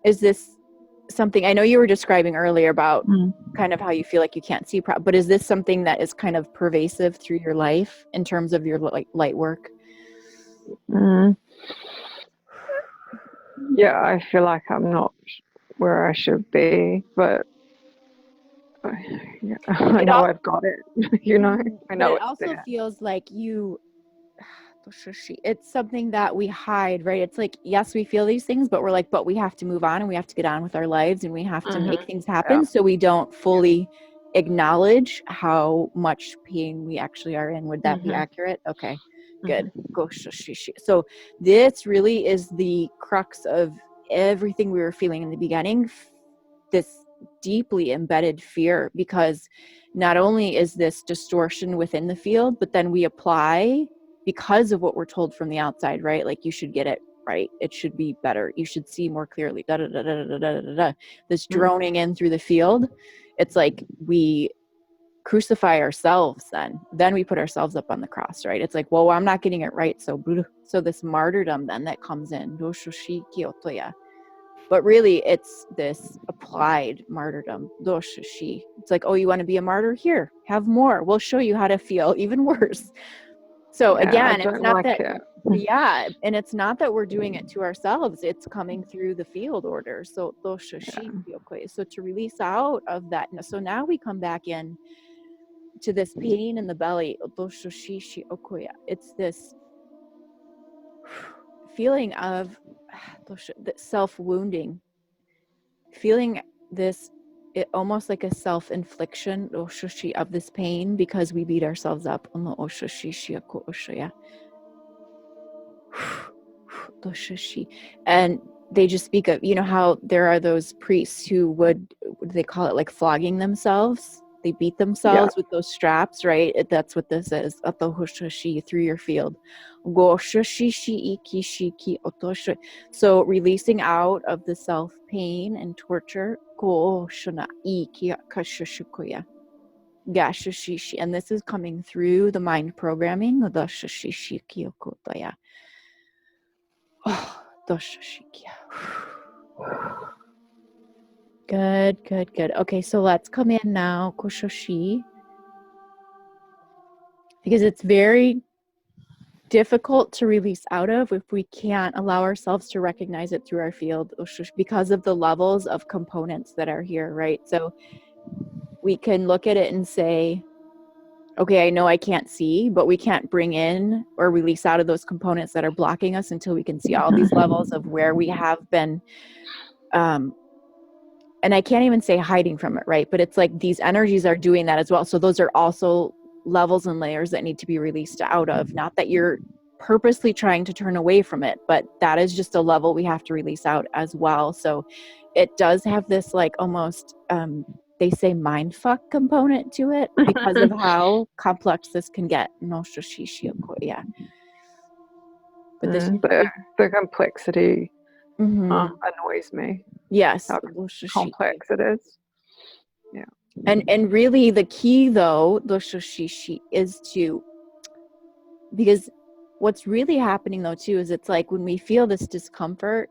[SPEAKER 1] Is this something, I know you were describing earlier about kind of how you feel like you can't see, but is this something that is kind of pervasive through your life in terms of your light work?
[SPEAKER 2] Yeah, I feel like I'm not where I should be, but yeah, I know I've got it. I know
[SPEAKER 1] but it
[SPEAKER 2] it's
[SPEAKER 1] also
[SPEAKER 2] there.
[SPEAKER 1] feels like it's something that we hide, right? It's like, yes, we feel these things, but we're like, but we have to move on and we have to get on with our lives and we have to make things happen.
[SPEAKER 2] Yeah.
[SPEAKER 1] So we don't fully acknowledge how much pain we actually are in. Would that be accurate? Okay, good. So this really is the crux of everything we were feeling in the beginning, this deeply embedded fear, because not only is this distortion within the field, but then we apply because of what we're told from the outside, right? Like, you should get it right. It should be better. You should see more clearly. Da, da, da, da, da, da, da, da. This droning in through the field. It's like we crucify ourselves then we put ourselves up on the cross, right? It's like, well, I'm not getting it right. So this martyrdom then that comes in. But really, it's this applied martyrdom. It's like, oh, you want to be a martyr? Here, have more. We'll show you how to feel even worse. So
[SPEAKER 2] I
[SPEAKER 1] again, it's
[SPEAKER 2] don't
[SPEAKER 1] not
[SPEAKER 2] like
[SPEAKER 1] that,
[SPEAKER 2] it.
[SPEAKER 1] and it's not that we're doing it to ourselves. It's coming through the field order. So so to release out of that. So now we come back in to this pain in the belly. It's this feeling of self-wounding, feeling this, almost like a self-infliction of this pain because we beat ourselves up. And they just speak of, how there are those priests who would, they call it, like flogging themselves. They beat themselves with those straps, right? That's what this is. Through your field. So releasing out of the self pain and torture. And this is coming through the mind programming. Good, good, good. Okay, so let's come in now, Koshoshi, because it's very difficult to release out of if we can't allow ourselves to recognize it through our field because of the levels of components that are here, right? So we can look at it and say, okay, I know I can't see, but we can't bring in or release out of those components that are blocking us until we can see all these levels of where we have been and I can't even say hiding from it, right? But it's like these energies are doing that as well. So those are also levels and layers that need to be released out of. Not that you're purposely trying to turn away from it, but that is just a level we have to release out as well. So it does have this like almost they say mind fuck component to it because of how complex this can get. No yeah. But this
[SPEAKER 2] The complexity
[SPEAKER 1] mm-hmm.
[SPEAKER 2] annoys me.
[SPEAKER 1] Yes.
[SPEAKER 2] How complex it is. Yeah.
[SPEAKER 1] And really the key though, the shoshishi, is to, because what's really happening though too is it's like when we feel this discomfort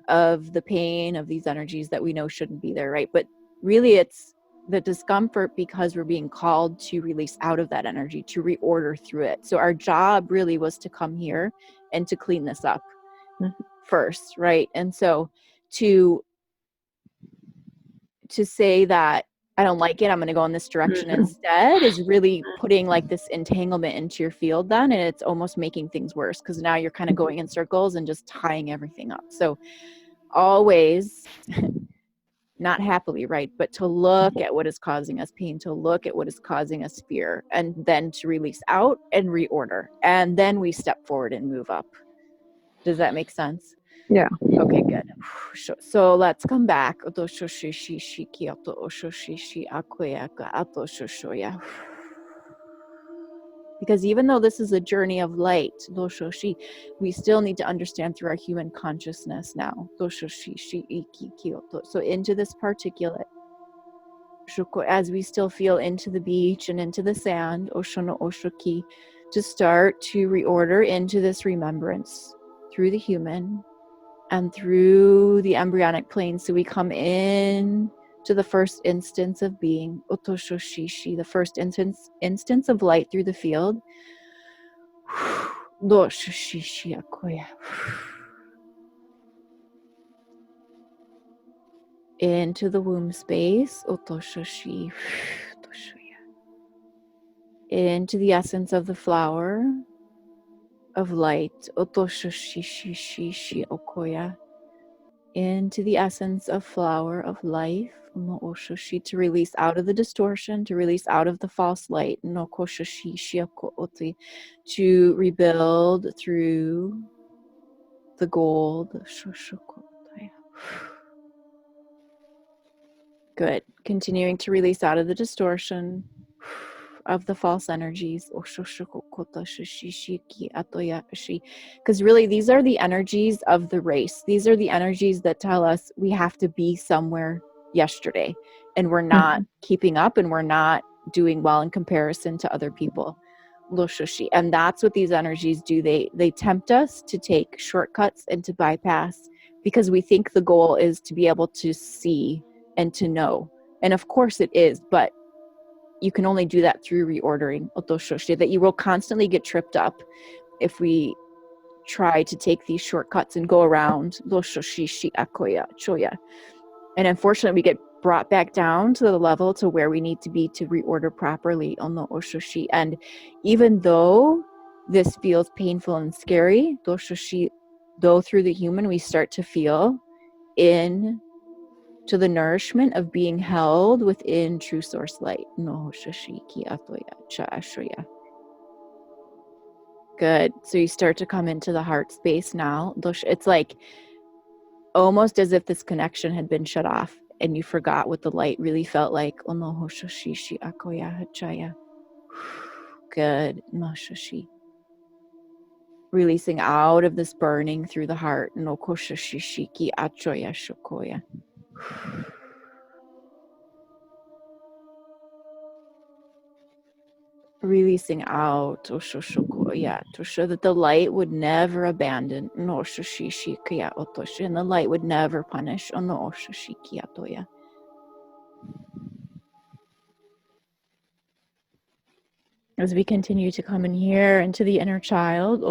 [SPEAKER 1] of the pain of these energies that we know shouldn't be there, right? But really it's the discomfort because we're being called to release out of that energy, to reorder through it. So our job really was to come here and to clean this up first, right? And so to say that I don't like it, I'm going to go in this direction instead, is really putting like this entanglement into your field then, and it's almost making things worse because now you're kind of going in circles and just tying everything up. So always not happily, right? But to look at what is causing us pain, to look at what is causing us fear, and then to release out and reorder. And then we step forward and move up. Does that make sense?
[SPEAKER 2] Yeah.
[SPEAKER 1] Okay, good. So let's come back. Because even though this is a journey of light, we still need to understand through our human consciousness now. So into this particulate, as we still feel into the beach and into the sand, to start to reorder into this remembrance through the human and through the embryonic plane. So we come in to the first instance of being, Otosho-shishi, the first instance of light through the field. Into the womb space, Otosho-shi, into the essence of the flower of light, Otosho-shi, Okoya, into the essence of flower of life, to release out of the distortion, to release out of the false light, to rebuild through the gold. Good. Continuing to release out of the distortion of the false energies. Because really, these are the energies of the race. These are the energies that tell us we have to be somewhere yesterday, and we're not keeping up, and we're not doing well in comparison to other people. And that's what these energies do. They tempt us to take shortcuts and to bypass, because we think the goal is to be able to see and to know. And of course it is, but you can only do that through reordering, that you will constantly get tripped up if we try to take these shortcuts and go around. And unfortunately, we get brought back down to the level to where we need to be to reorder properly on the oshoshi. And even though this feels painful and scary, though through the human, we start to feel in to the nourishment of being held within true source light. Good. So you start to come into the heart space now. It's like almost as if this connection had been shut off and you forgot what the light really felt like. Good. Releasing out of this burning through the heart. releasing out, yeah, to show that the light would never abandon, and the light would never punish. As we continue to come in here into the inner child,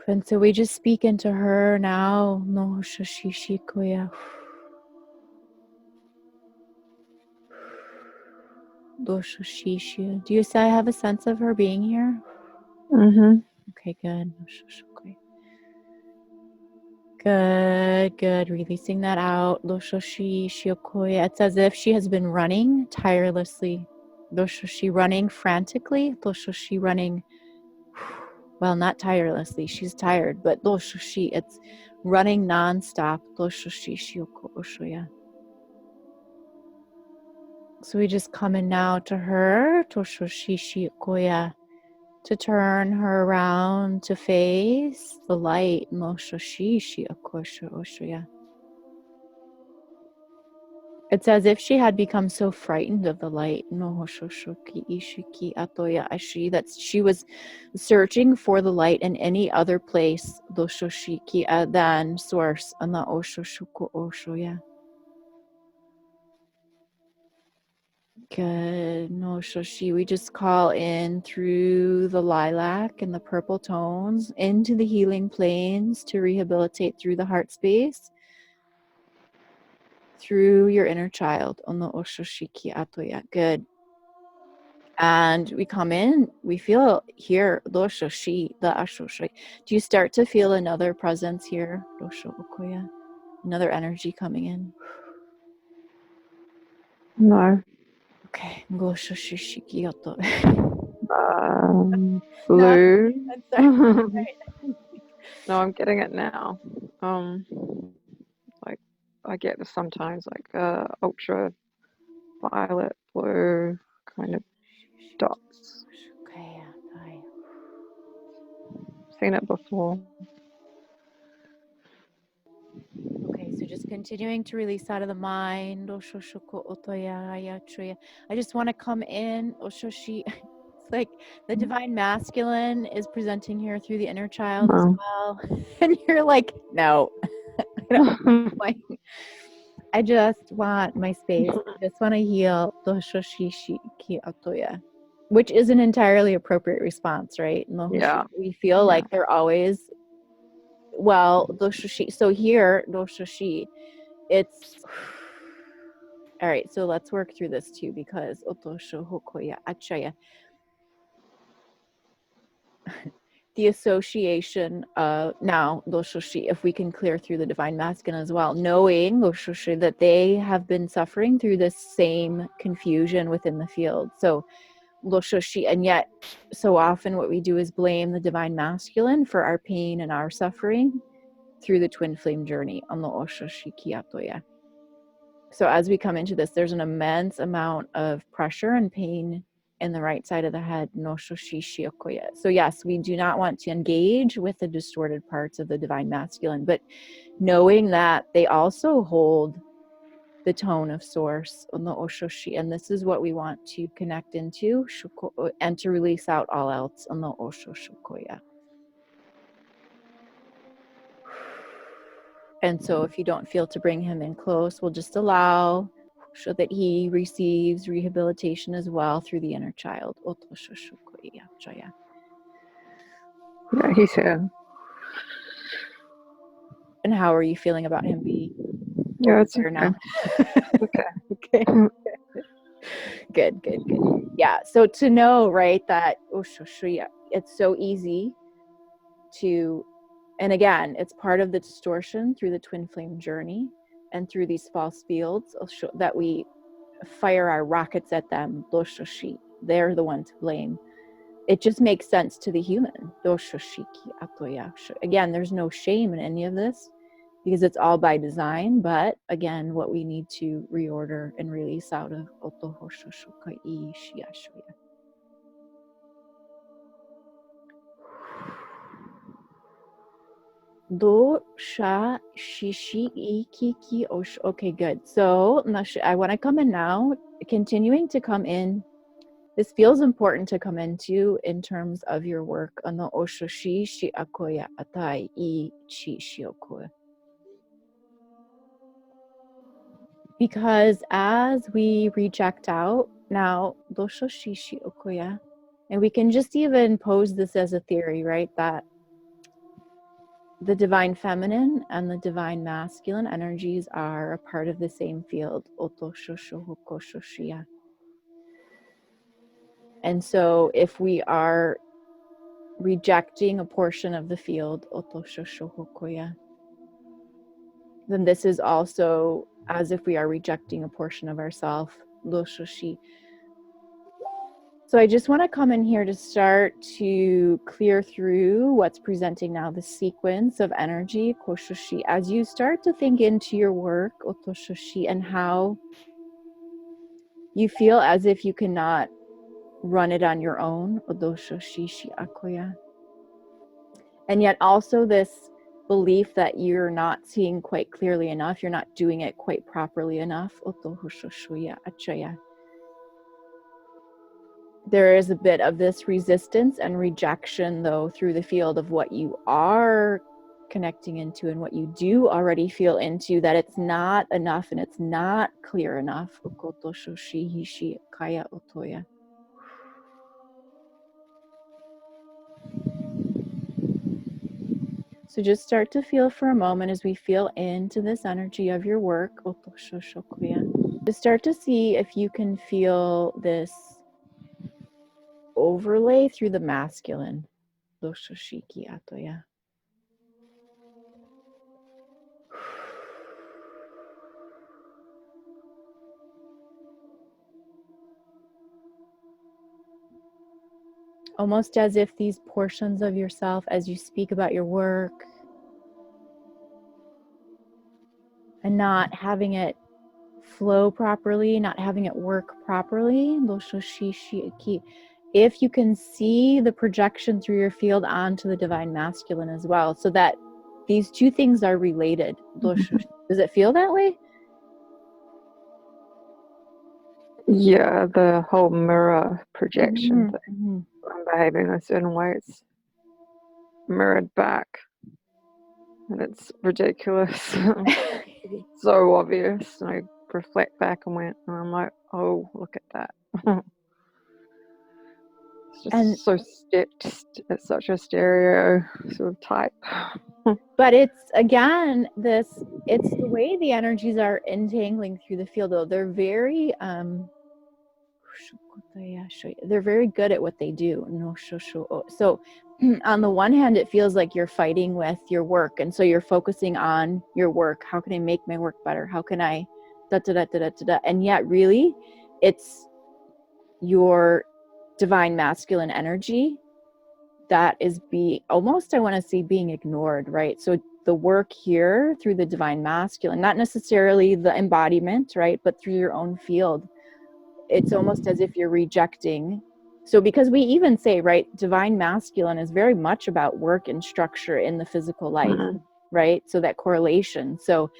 [SPEAKER 1] and so we just speak into her now. Do you say I have a sense of her being here?
[SPEAKER 2] Mm-hmm.
[SPEAKER 1] Okay, good. Good. Releasing that out. It's as if she has been running tirelessly. Running frantically. Running, well, not tirelessly. She's tired, but it's running nonstop. So we just come in now to her. To turn her around to face the light. It's as if she had become so frightened of the light that she was searching for the light in any other place than source. Good. We just call in through the lilac and the purple tones into the healing planes to rehabilitate through the heart space, through your inner child. Good. And we come in, we feel here, do you start to feel another presence here? Another energy coming in.
[SPEAKER 2] No.
[SPEAKER 1] Okay. No,
[SPEAKER 2] Blue.
[SPEAKER 1] I'm sorry.
[SPEAKER 2] No, I'm getting it now. Like I get this sometimes, like ultra violet, blue kind of dots.
[SPEAKER 1] Okay.
[SPEAKER 2] Seen it before.
[SPEAKER 1] Okay, so just continuing to release out of the mind. I just want to come in. It's like the divine masculine is presenting here through the inner child as
[SPEAKER 2] No.
[SPEAKER 1] well. And you're like, no, I don't like, I just want my space. I just want to heal. Which is an entirely appropriate response, right?
[SPEAKER 2] Yeah.
[SPEAKER 1] We feel like they're always, well, so here, it's all right. So let's work through this too, because the association now, if we can clear through the divine masculine as well, knowing that they have been suffering through this same confusion within the field. So and yet so often what we do is blame the divine masculine for our pain and our suffering through the twin flame journey on the So as we come into this, there's an immense amount of pressure and pain in the right side of the head. So yes, we do not want to engage with the distorted parts of the divine masculine, but knowing that they also hold the tone of source on the oshoshi, and this is what we want to connect into and to release out all else on the oshoshukoya. And so if you don't feel to bring him in close, we'll just allow so that he receives rehabilitation as well through the inner child.
[SPEAKER 2] Yeah, he's here.
[SPEAKER 1] And how are you feeling about him being
[SPEAKER 2] Yeah,
[SPEAKER 1] over
[SPEAKER 2] it's
[SPEAKER 1] there
[SPEAKER 2] okay.
[SPEAKER 1] now?
[SPEAKER 2] Okay.
[SPEAKER 1] Okay. Good. Yeah. So to know, right, that it's so easy to, and again, it's part of the distortion through the twin flame journey and through these false fields that we fire our rockets at them. They're the one to blame. It just makes sense to the human. Again, there's no shame in any of this because it's all by design. But again, what we need to reorder and release out of Sha shishi iki osh. Okay, good. So I want to come in now, continuing to come in. This feels important to come into in terms of your work on the oshoshi shi akoya atai I chi shiokoya. Because as we reject out now doshoshi shi okoya, and we can just even pose this as a theory, right? That the divine feminine and the divine masculine energies are a part of the same field. And so if we are rejecting a portion of the field, then this is also as if we are rejecting a portion of ourselves. So I just want to come in here to start to clear through what's presenting now, the sequence of energy, koshoshi, as you start to think into your work, otoshoshi, and how you feel as if you cannot run it on your own, odoshoshi shi akoya. And yet also this belief that you're not seeing quite clearly enough, you're not doing it quite properly enough, otohoshoshuya achaya. There is a bit of this resistance and rejection, though, through the field of what you are connecting into and what you do already feel into, that it's not enough and it's not clear enough. So just start to feel for a moment as we feel into this energy of your work. Just start to see if you can feel this overlay through the masculine. Almost as if these portions of yourself, as you speak about your work and not having it flow properly, not having it work properly, if you can see the projection through your field onto the divine masculine as well, so that these two things are related. Does it feel that way?
[SPEAKER 2] Yeah, the whole mirror projection thing. I'm behaving a certain way, it's mirrored back. And it's ridiculous. It's so obvious. And I reflect back and I'm like, oh, look at that. It's just
[SPEAKER 1] And
[SPEAKER 2] so stepped. It's such a stereo sort of type.
[SPEAKER 1] But it's, again, it's the way the energies are entangling through the field, though. They're very good at what they do. So on the one hand, it feels like you're fighting with your work, and so you're focusing on your work. How can I make my work better? How can I and yet really it's your divine masculine energy that is almost, I want to see, being ignored, right? So the work here through the divine masculine, not necessarily the embodiment, right, but through your own field, it's almost as if you're rejecting. So because we even say, right, divine masculine is very much about work and structure in the physical life, right? So that correlation. So,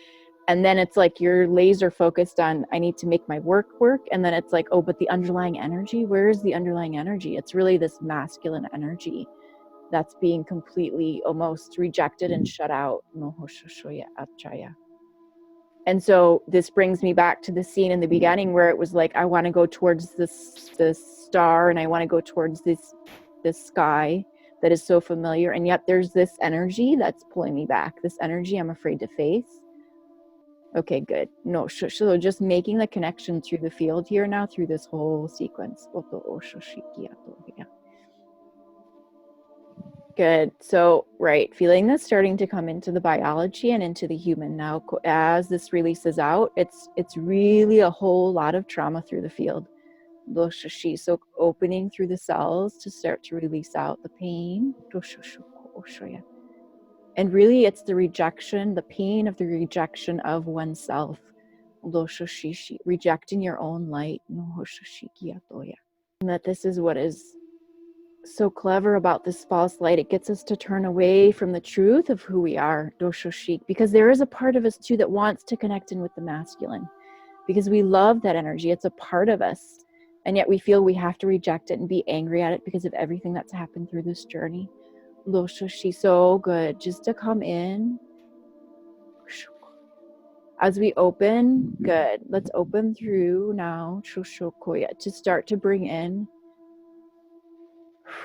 [SPEAKER 1] and then it's like you're laser focused on, I need to make my work. And then it's like, oh, but the underlying energy, where is the underlying energy? It's really this masculine energy that's being completely almost rejected and shut out. And so this brings me back to the scene in the beginning where it was like, I want to go towards this star, and I want to go towards this sky that is so familiar, and yet there's this energy that's pulling me back, this energy I'm afraid to face. Okay, good. No, so just making the connection through the field here now, through this whole sequence. Good. So, right, feeling this starting to come into the biology and into the human now. As this releases out, it's really a whole lot of trauma through the field. So opening through the cells to start to release out the pain. And really it's the rejection, the pain of the rejection of oneself. Rejecting your own light. And that this is what is so clever about this false light. It gets us to turn away from the truth of who we are, doshoshik, because there is a part of us too that wants to connect in with the masculine, because we love that energy. It's a part of us. And yet we feel we have to reject it and be angry at it because of everything that's happened through this journey. Doshoshi, so good. Just to come in. As we open, good. Let's open through now, Shoshokoya, to start to bring in.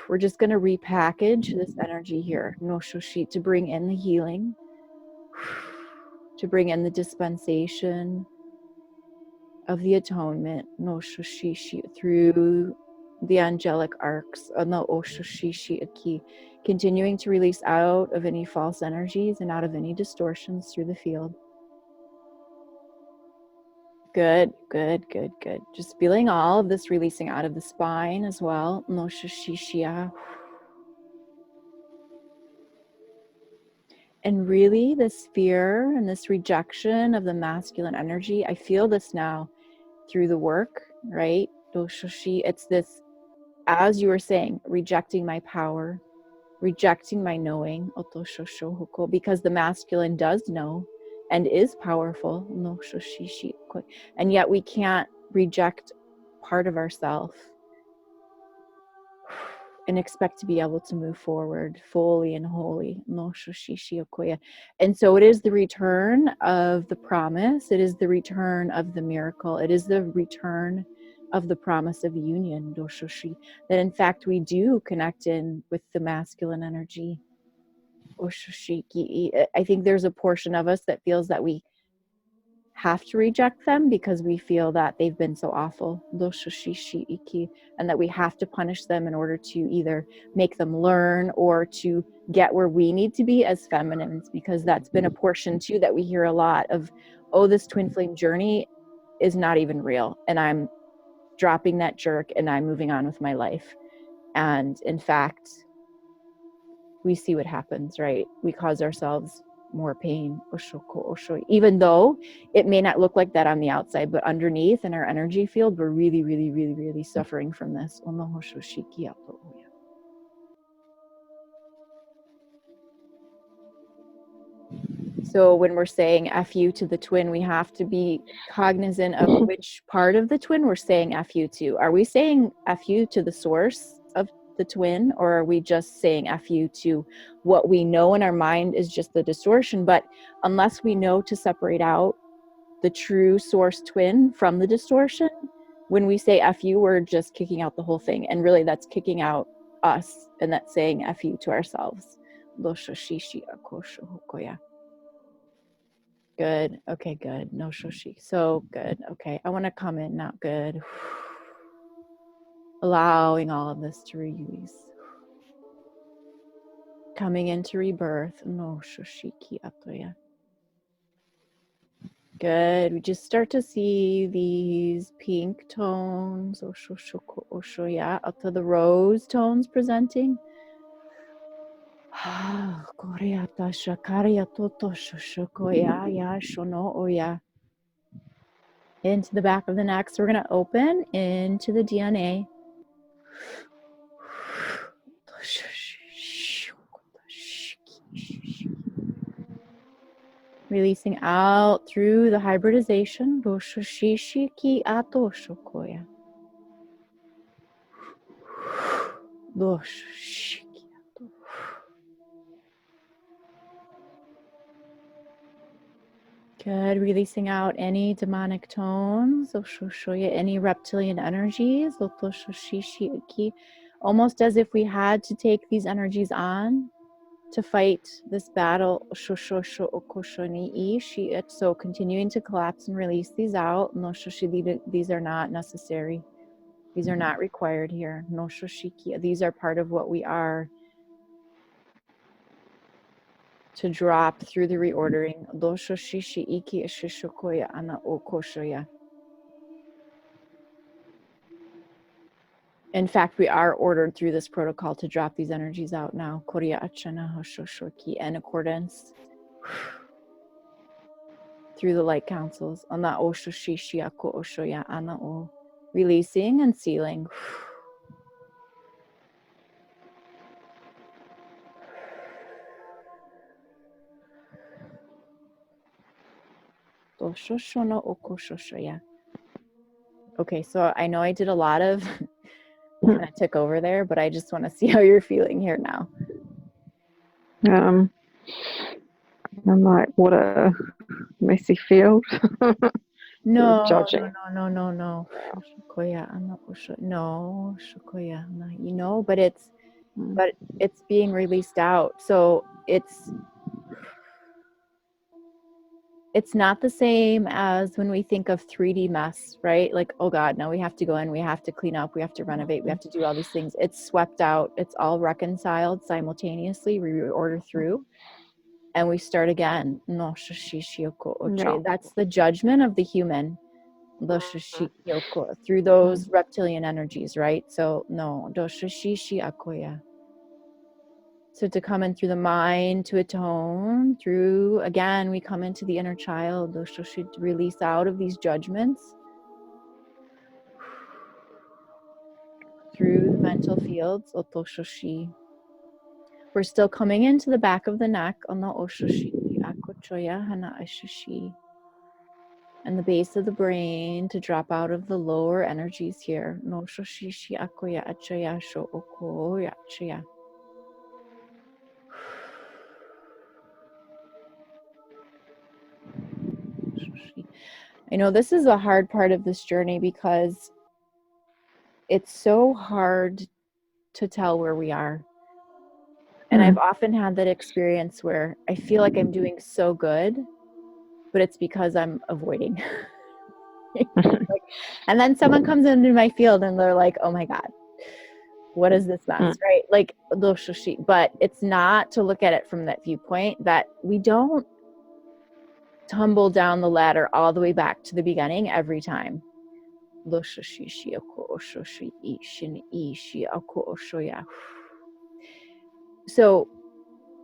[SPEAKER 1] We're just going to repackage this energy here, no shoshi, to bring in the healing, to bring in the dispensation of the atonement, no shoshi, through the angelic arcs, no oshoshi aki, continuing to release out of any false energies and out of any distortions through the field. Good, good, good, good. Just feeling all of this releasing out of the spine as well. No shishia. And really, this fear and this rejection of the masculine energy, I feel this now through the work, right? Doshoshi, it's this, as you were saying, rejecting my power, rejecting my knowing, otoshoshohoko, because the masculine does know and is powerful, no shoshishi, and yet we can't reject part of ourselves and expect to be able to move forward fully and wholly. No shoshishi okoya. And so it is the return of the promise. It is the return of the miracle. It is the return of the promise of union, doshoshi, that in fact we do connect in with the masculine energy. Oshoshiki. I think there's a portion of us that feels that we have to reject them because we feel that they've been so awful, and that we have to punish them in order to either make them learn or to get where we need to be as feminines, because that's been a portion too that we hear a lot of, oh, this twin flame journey is not even real, and I'm dropping that jerk and I'm moving on with my life. And in fact, we see what happens, right? We cause ourselves more pain, even though it may not look like that on the outside, but underneath in our energy field, we're really, really, really, really suffering from this. So when we're saying F you to the twin, we have to be cognizant of which part of the twin we're saying F you to. Are we saying F you to the source of the twin, or are we just saying F you to what we know in our mind is just the distortion? But unless we know to separate out the true source twin from the distortion, when we say F you, we're just kicking out the whole thing. And really that's kicking out us, and that's saying F you to ourselves. Good. Okay, good. No shoshi. So good. Okay. I want to come in now. Good. Allowing all of this to release. Coming into rebirth. No shoshi ki atoya. Good. We just start to see these pink tones. Oshoshoko oshoya. Up to the rose tones presenting. Koreata shakaria toto shoshokoya ya shono oya. Into the back of the neck. So we're going to open into the DNA. Releasing out through the hybridization. Good. Releasing out any demonic tones, any reptilian energies, almost as if we had to take these energies on to fight this battle. So continuing to collapse and release these out. These are not necessary. These are not required here. These are part of what we are to drop through the reordering. In fact, we are ordered through this protocol to drop these energies out now. In accordance through the light councils. Releasing and sealing. Okay, so I know I did a lot of kind of took over there, but I just want to see how you're feeling here now.
[SPEAKER 2] I'm like, what a messy field. Sort of
[SPEAKER 1] No,
[SPEAKER 2] judging.
[SPEAKER 1] no. No, you know, but it's being released out. So it's not the same as when we think of 3D mess, right? Like, oh God, now we have to go in, we have to clean up, we have to renovate, we have to do all these things. It's swept out, it's all reconciled simultaneously, we reorder through, and we start again. No,
[SPEAKER 2] Yeah.
[SPEAKER 1] that's the judgment of the human. Through those reptilian energies, right? So no, so to come in through the mind, to atone, through, again, we come into the inner child, to release out of these judgments through the mental fields. We're still coming into the back of the neck on the and the base of the brain to drop out of the lower energies here. I know this is a hard part of this journey because it's so hard to tell where we are. And I've often had that experience where I feel like I'm doing so good, but it's because I'm avoiding. And then someone comes into my field and they're like, oh my God, what is this mess, right? Like, but it's not to look at it from that viewpoint that we don't tumble down the ladder all the way back to the beginning every time. So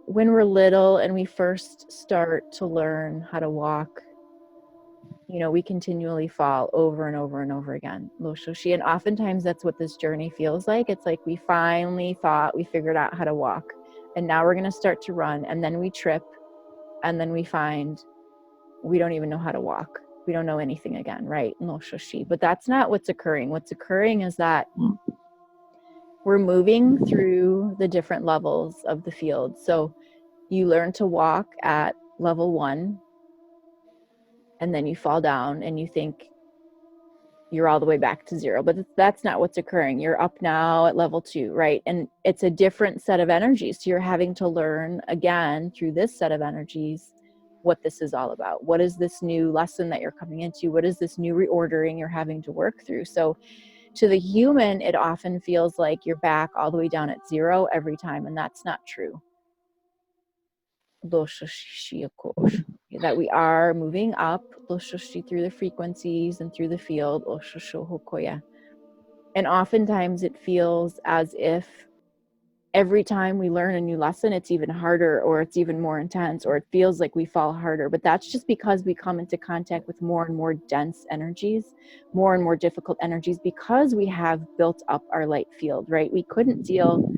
[SPEAKER 1] when we're little and we first start to learn how to walk, you know, we continually fall over and over and over again. And oftentimes that's what this journey feels like. It's like we finally thought we figured out how to walk, and now we're going to start to run, and then we trip, and then we find we don't even know how to walk. We don't know anything again, right? But that's not what's occurring. What's occurring is that we're moving through the different levels of the field. So you learn to walk at level 1, and then you fall down and you think you're all the way back to 0, but that's not what's occurring. You're up now at level 2, right? And it's a different set of energies. So you're having to learn again through this set of energies what this is all about. What is this new lesson that you're coming into? What is this new reordering you're having to work through? So to the human, it often feels like you're back all the way down at 0 every time, and that's not true. That we are moving up through the frequencies and through the field. And oftentimes it feels as if every time we learn a new lesson, it's even harder, or it's even more intense, or it feels like we fall harder. But that's just because we come into contact with more and more dense energies, more and more difficult energies, because we have built up our light field, right? We couldn't deal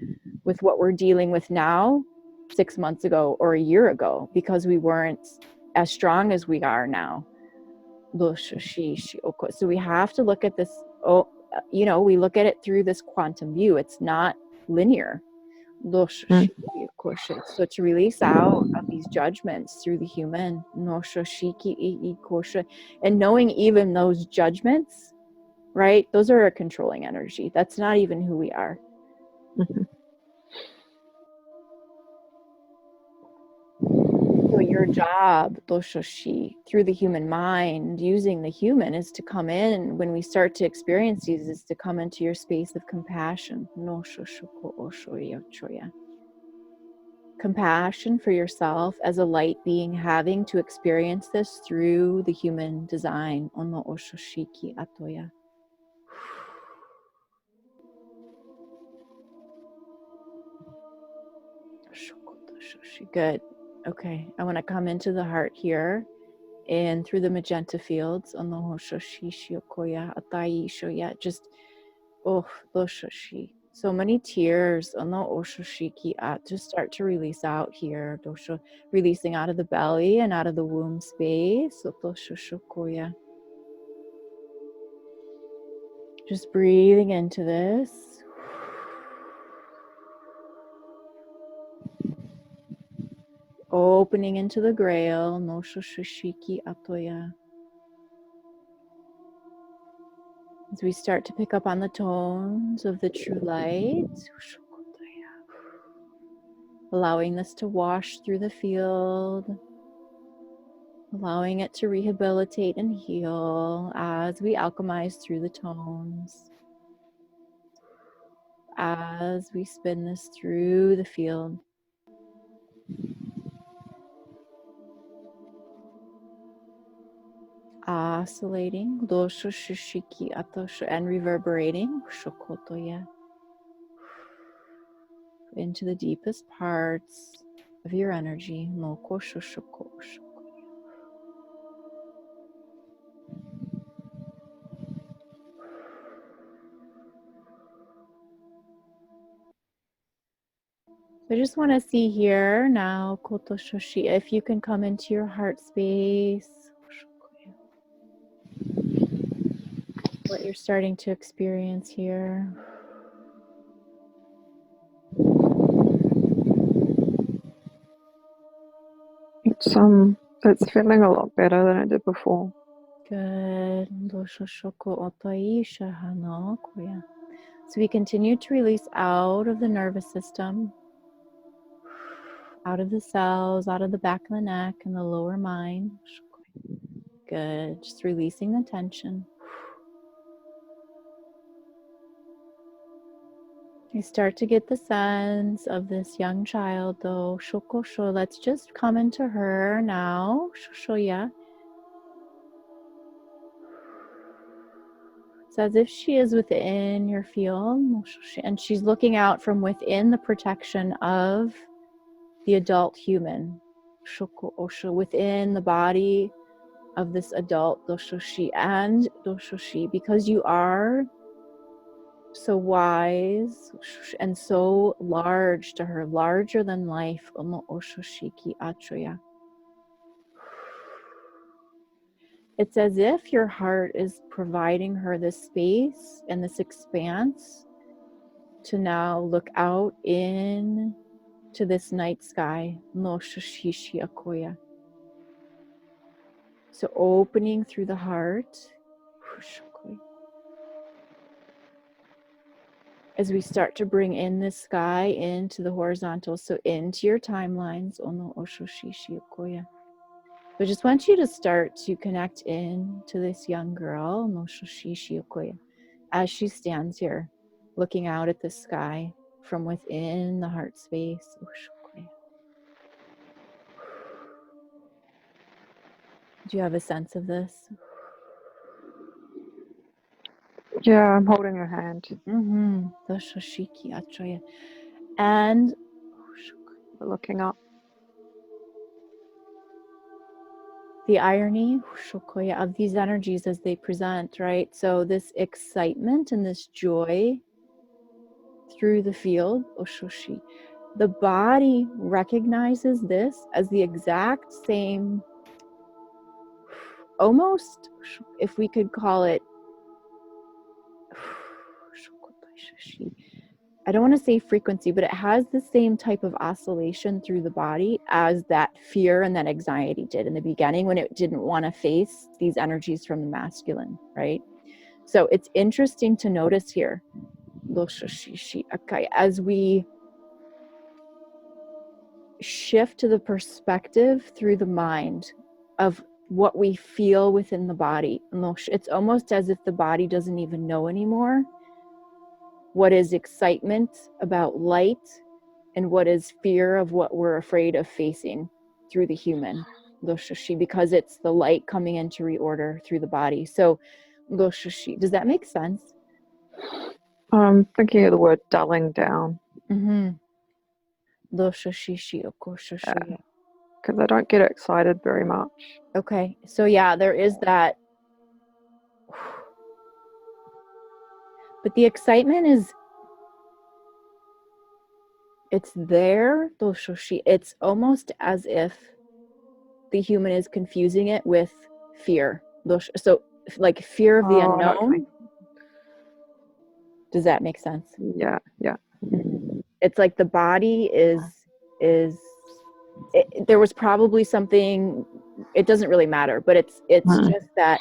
[SPEAKER 1] with what we're dealing with now 6 months ago or a year ago because we weren't as strong as we are now. So we have to look at this, we look at it through this quantum view. It's not linear. So to release out of these judgments through the human, and knowing even those judgments, right? Those are a controlling energy. That's not even who we are. So your job, doshoshi, through the human mind, using the human, is to come in, when we start to experience these, is to come into your space of compassion. Compassion for yourself as a light being, having to experience this through the human design. Ono oshoshiki atoya. Good. Okay, I want to come into the heart here and through the magenta fields on the hoshoshi shiokoya atai shoya, just doshoshi. So many tears. Just start to release out here. Releasing out of the belly and out of the womb space. Just breathing into this. Opening into the grail. As we start to pick up on the tones of the true light. Allowing this to wash through the field. Allowing it to rehabilitate and heal as we alchemize through the tones. As we spin this through the field. Oscillating and reverberating into the deepest parts of your energy. I just want to see here now, if you can come into your heart space, what you're starting to experience here.
[SPEAKER 2] It's feeling a lot better than it did before.
[SPEAKER 1] Good. So we continue to release out of the nervous system, out of the cells, out of the back of the neck and the lower mind. Good. Just releasing the tension. You start to get the sense of this young child, though. Let's just come into her now. It's as if she is within your field, and she's looking out from within the protection of the adult human, within the body of this adult doshoshi, and doshoshi, because you are so wise and so large to her, larger than life. It's as if your heart is providing her this space and this expanse to now look out in to this night sky. So opening through the heart. As we start to bring in this sky into the horizontal, so into your timelines. I just want you to start to connect in to this young girl, as she stands here, looking out at the sky from within the heart space. Do you have a sense of this?
[SPEAKER 2] Yeah, I'm holding her hand.
[SPEAKER 1] And
[SPEAKER 2] we're looking up.
[SPEAKER 1] The irony of these energies as they present, right? So this excitement and this joy through the field, the body recognizes this as the exact same, almost, if we could call it, I don't want to say frequency, but it has the same type of oscillation through the body as that fear and that anxiety did in the beginning when it didn't want to face these energies from the masculine, right? So it's interesting to notice here, as we shift to the perspective through the mind of what we feel within the body. It's almost as if the body doesn't even know anymore what is excitement about light and what is fear of what we're afraid of facing through the human, because it's the light coming in to reorder through the body. So, does that make sense?
[SPEAKER 2] I'm thinking of the word dulling down.
[SPEAKER 1] Because
[SPEAKER 2] I don't get excited very much.
[SPEAKER 1] Okay, so yeah, there is that. But the excitement is It's there, doshoshi. It's almost as if the human is confusing it with fear. So like fear of the
[SPEAKER 2] Oh, I know what you mean.
[SPEAKER 1] unknown. Does that make sense?
[SPEAKER 2] Yeah, yeah.
[SPEAKER 1] It's like the body is there was probably something, it doesn't really matter, but it's
[SPEAKER 2] Mm.
[SPEAKER 1] just that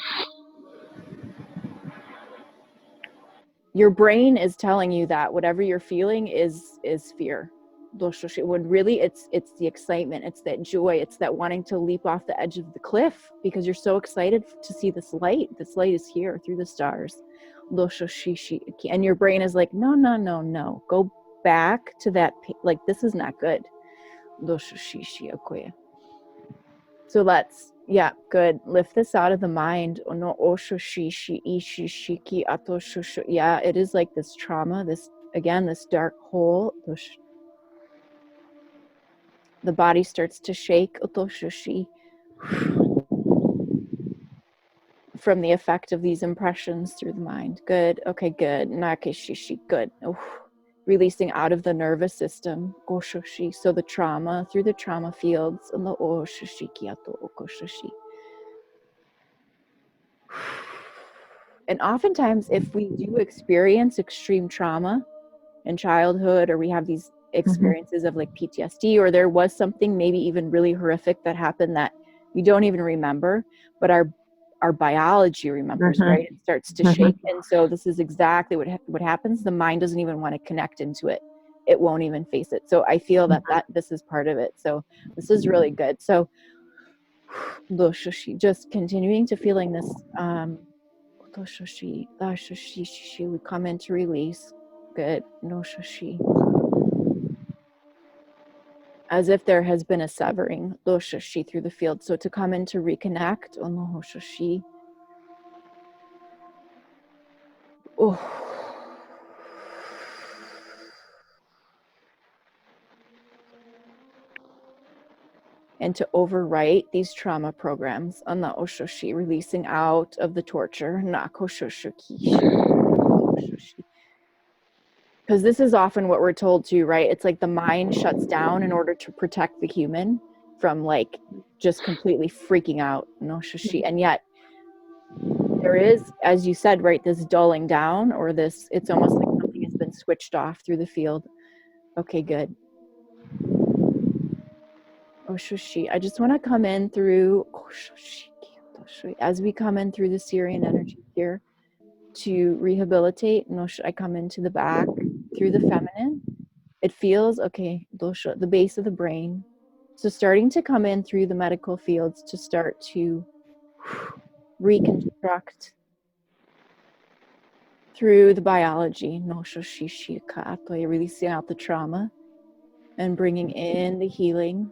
[SPEAKER 1] your brain is telling you that whatever you're feeling is fear. When really it's the excitement, it's that joy, it's that wanting to leap off the edge of the cliff because you're so excited to see this light. This light is here through the stars. And your brain is like, no, no, no, no. Go back to that, like, this is not good. So let's, yeah, good. Lift this out of the mind. Yeah, it is like this trauma, this, again, this dark hole. The body starts to shake from the effect of these impressions through the mind. Good. Okay, good. Good. Releasing out of the nervous system. So the trauma through the trauma fields. And oftentimes, if we do experience extreme trauma in childhood, or we have these
[SPEAKER 2] Mm-hmm.
[SPEAKER 1] experiences of like PTSD, or there was something maybe even really horrific that happened that we don't even remember, but our biology remembers, right? It starts to
[SPEAKER 2] Mm-hmm.
[SPEAKER 1] shake. And so this is exactly what happens. The mind doesn't even want to connect into it. It won't even face it. So I feel that this is part of it. So this is really good. So just continuing to feeling this we come into release. Good. No shashi. As if there has been a severing, lo shashi, through the field. So to come in to reconnect, oh no shashi. Oh. And to overwrite these trauma programs on the oshoshi, releasing out of the torture. Because this is often what we're told to, right? It's like the mind shuts down in order to protect the human from like just completely freaking out. No shashi. And yet there is, as you said, right, this dulling down, or this, it's almost like something has been switched off through the field. Okay, good. Oshoshi. I just want to come in through as we come in through the Syrian energy here to rehabilitate. I come into the back through the feminine. It feels okay, dosha, the base of the brain. So starting to come in through the medical fields to start to reconstruct through the biology, releasing out the trauma and bringing in the healing,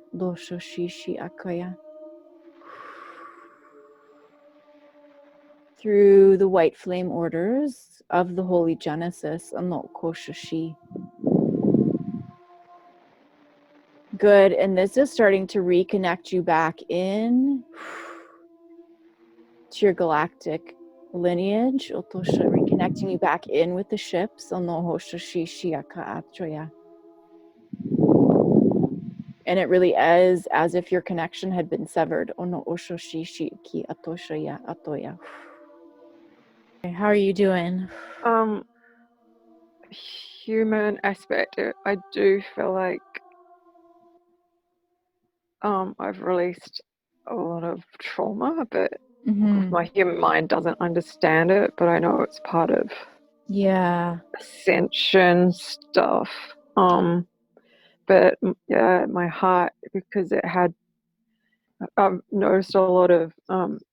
[SPEAKER 1] through the white flame orders of the Holy Genesis. Good. And this is starting to reconnect you back in to your galactic lineage. Reconnecting you back in with the ships. And it really is as if your connection had been severed. How are you doing?
[SPEAKER 2] Human aspect, I do feel like I've released a lot of trauma, but my human mind doesn't understand it, but I know it's part of ascension stuff. But yeah, my heart, because I've noticed a lot of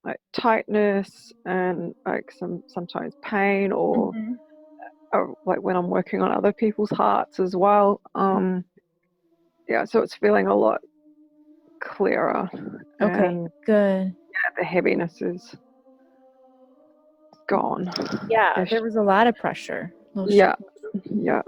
[SPEAKER 2] like tightness and like sometimes pain, or like when I'm working on other people's hearts as well. Yeah, so it's feeling a lot clearer,
[SPEAKER 1] Okay,
[SPEAKER 2] and
[SPEAKER 1] good.
[SPEAKER 2] yeah, the heaviness is gone.
[SPEAKER 1] Yeah, there was a lot of pressure.
[SPEAKER 2] Yeah, yeah.